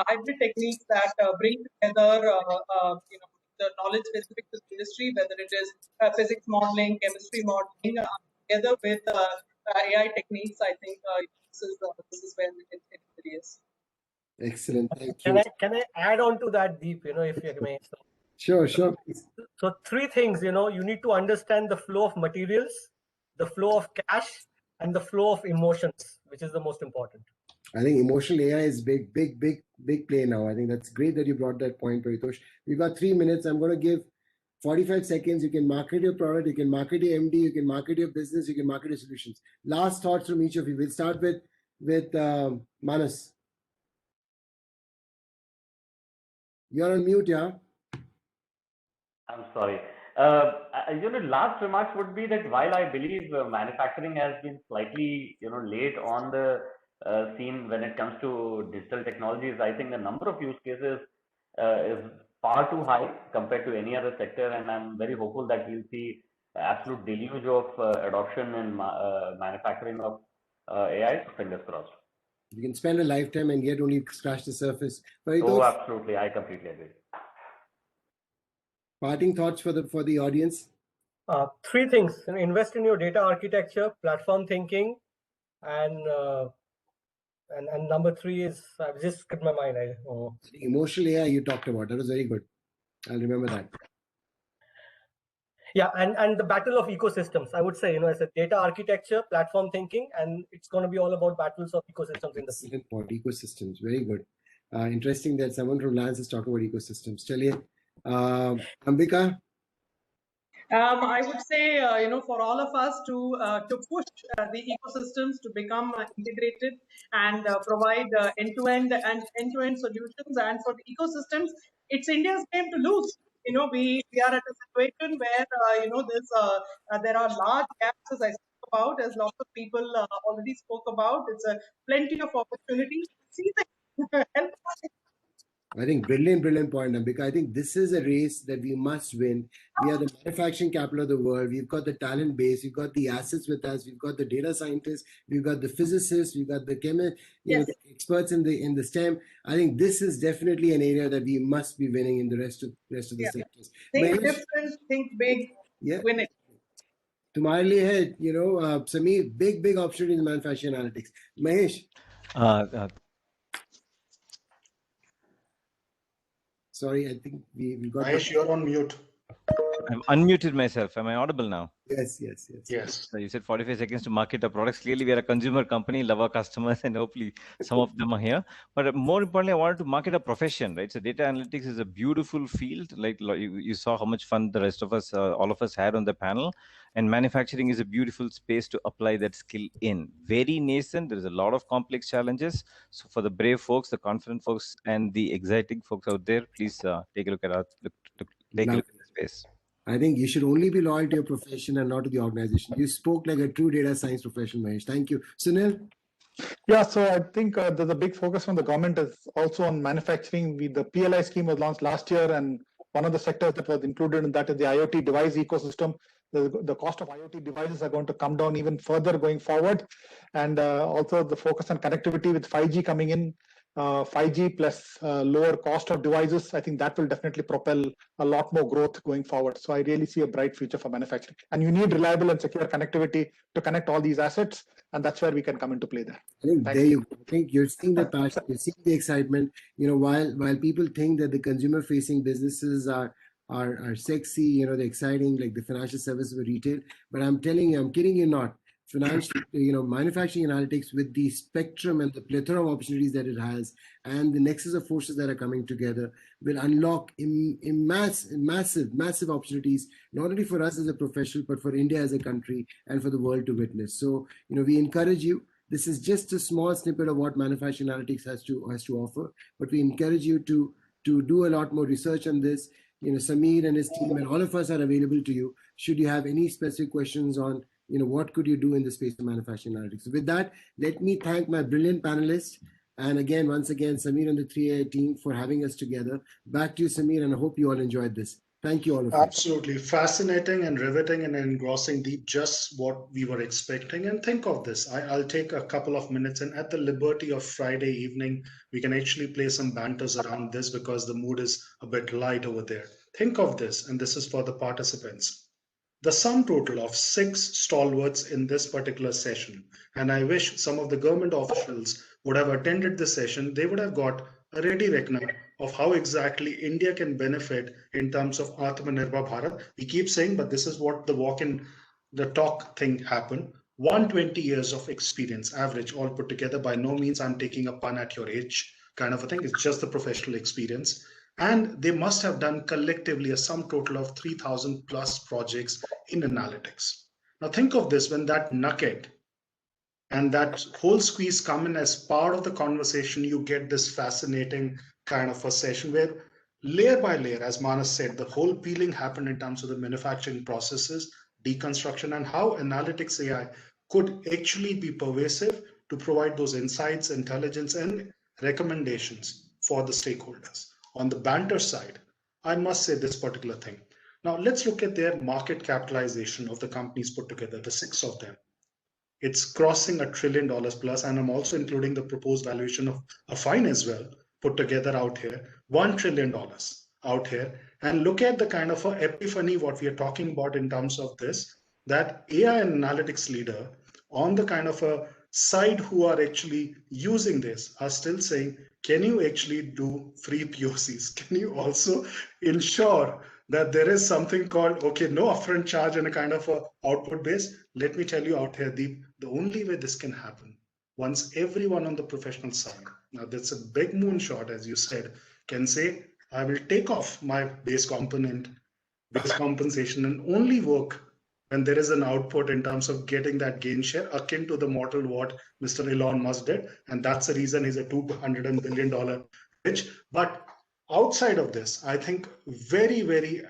hybrid techniques that bring together the knowledge specific to the industry, whether it is physics modeling, chemistry modeling, together with AI techniques. I think this is where it really is. Excellent. Thank you. Can I add on to that, Deep? If you may. Sure. So three things. You need to understand the flow of materials, the flow of cash, and the flow of emotions, which is the most important. I think emotional AI is big play now. I think that's great that you brought that point, Paritosh. We've got 3 minutes. I'm going to give 45 seconds. You can market your product, you can market your MD, you can market your business, you can market your solutions. Last thoughts from each of you. We'll start with Manas. You're on mute, yeah? I'm sorry. Last remarks would be that while I believe manufacturing has been slightly, late on the scene when it comes to digital technologies, I think the number of use cases is far too high compared to any other sector, and I'm very hopeful that we'll see absolute deluge of adoption in manufacturing of AI. Fingers crossed. You can spend a lifetime and yet only scratch the surface. Oh, absolutely. I completely agree. Parting thoughts for the audience? Three things. Invest in your data architecture, platform thinking, and number three is, I've just skipped my mind. Emotional AI you talked about. That was very good. I'll remember that. Yeah, and the battle of ecosystems, I would say, as a data architecture, platform thinking, and it's going to be all about battles of ecosystems in the future. Excellent point. Ecosystems, very good. Interesting that someone from Reliance is talking about ecosystems. Chaliye, Ambika? I would say, for all of us to push the ecosystems to become integrated and provide end-to-end solutions, and for the ecosystems, it's India's game to lose. We are at a situation where there are large gaps, as I spoke about, as lots of people already spoke about. It's plenty of opportunity. See the help us I think brilliant point, Ambika. I think this is a race that we must win. We are the manufacturing capital of the world. We've got the talent base. We've got the assets with us. We've got the data scientists. We've got the physicists. We've got the chemists. Yes. The experts in the STEM. I think this is definitely an area that we must be winning in the rest of the sectors. Think Mahesh, different, think big, win it. तुम्हारे लिए है, Sameer, big opportunity in manufacturing analytics. Mahesh. Sorry, I think we got. Mahesh, you're on mute. I'm unmuted myself. Am I audible now? Yes. So you said 45 seconds to market our products. Clearly, we are a consumer company, love our customers, and hopefully some of them are here. But more importantly, I wanted to market a profession, right? So data analytics is a beautiful field. Like you saw how much fun the rest of us, all of us had on the panel. And manufacturing is a beautiful space to apply that skill in. Very nascent. There's a lot of complex challenges. So for the brave folks, the confident folks, and the exciting folks out there, please take a look at take a look at the space. I think you should only be loyal to your profession and not to the organization. You spoke like a true data science professional, Mahesh. Thank you. Sunil? Yeah, so I think there's a big focus from the government is also on manufacturing. The PLI scheme was launched last year, and one of the sectors that was included in that is the IoT device ecosystem. The cost of IoT devices are going to come down even further going forward. And also the focus on connectivity with 5G coming in. 5G plus lower cost of devices, I think that will definitely propel a lot more growth going forward. So I really see a bright future for manufacturing. And you need reliable and secure connectivity to connect all these assets, and that's where we can come into play there. I think you're seeing the passion, you're seeing the excitement. While people think that the consumer-facing businesses are sexy, they're exciting, like the financial services or retail, but I'm telling you, I'm kidding you not. Manufacturing analytics with the spectrum and the plethora of opportunities that it has and the nexus of forces that are coming together will unlock massive opportunities, not only for us as a professional, but for India as a country and for the world to witness. So, we encourage you. This is just a small snippet of what manufacturing analytics has to offer, but we encourage you to do a lot more research on this. Sameer and his team and all of us are available to you should you have any specific questions on what could you do in the space of manufacturing analytics. So with that, let me thank my brilliant panelists. And once again, Sameer and the 3AI team for having us together. Back to you, Sameer, and I hope you all enjoyed this. Thank you all of you. Absolutely fascinating and riveting and engrossing, deep, just what we were expecting. And think of this, I'll take a couple of minutes, and at the liberty of Friday evening, we can actually play some banters around this because the mood is a bit light over there. Think of this, and this is for the participants. The sum total of 6 stalwarts in this particular session, and I wish some of the government officials would have attended this session, they would have got a ready reckoner of how exactly India can benefit in terms of Atmanirbhar Bharat. We keep saying, but this is what the walk in the talk thing happened. 120 years of experience, average, all put together. By no means I'm taking a pun at your age kind of a thing. It's just the professional experience. And they must have done collectively a sum total of 3,000 plus projects in analytics. Now think of this, when that nugget and that whole squeeze come in as part of the conversation, you get this fascinating kind of a session where layer by layer, as Manas said, the whole peeling happened in terms of the manufacturing processes, deconstruction, and how analytics AI could actually be pervasive to provide those insights, intelligence, and recommendations for the stakeholders. On the banter side, I must say this particular thing. Now let's look at their market capitalization of the companies put together, the 6 of them. It's crossing $1 trillion plus, and I'm also including the proposed valuation of Affine as well, put together out here, $1 trillion out here. And look at the kind of a epiphany, what we are talking about in terms of this, that AI and analytics leader on the kind of a side who are actually using this are still saying, can you actually do free POCs? Can you also ensure that there is something called, okay, no upfront charge and a kind of a output base? Let me tell you out here, Deep, the only way this can happen, once everyone on the professional side, now that's a big moonshot, as you said, can say, I will take off my base compensation and only work when there is an output in terms of getting that gain share akin to the model what Mr. Elon Musk did. And that's the reason he's a $200 billion rich. But outside of this, I think very, very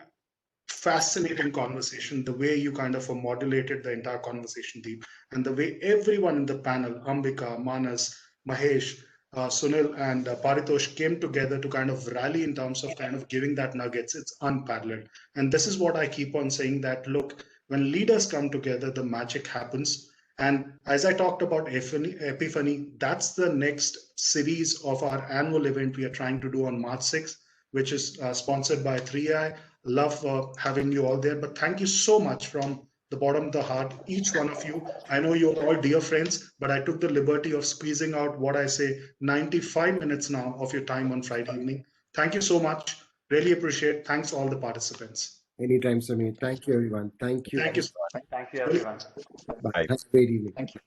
fascinating conversation, the way you kind of modulated the entire conversation, Deep, and the way everyone in the panel, Ambika, Manas, Mahesh, Sunil and Paritosh came together to kind of rally in terms of kind of giving that nuggets. It's unparalleled. And this is what I keep on saying, that look, when leaders come together, the magic happens. And as I talked about Epiphany, that's the next series of our annual event we are trying to do on March 6th, which is sponsored by 3i. Love having you all there. But thank you so much from the bottom of the heart, each one of you. I know you're all dear friends, but I took the liberty of squeezing out what I say 95 minutes now of your time on Friday evening. Thank you so much. Really appreciate. Thanks all the participants. Anytime, Samir. Thank you, everyone. Thank you. Thank you. Thank you, everyone. Bye. Have a great evening. Thank you.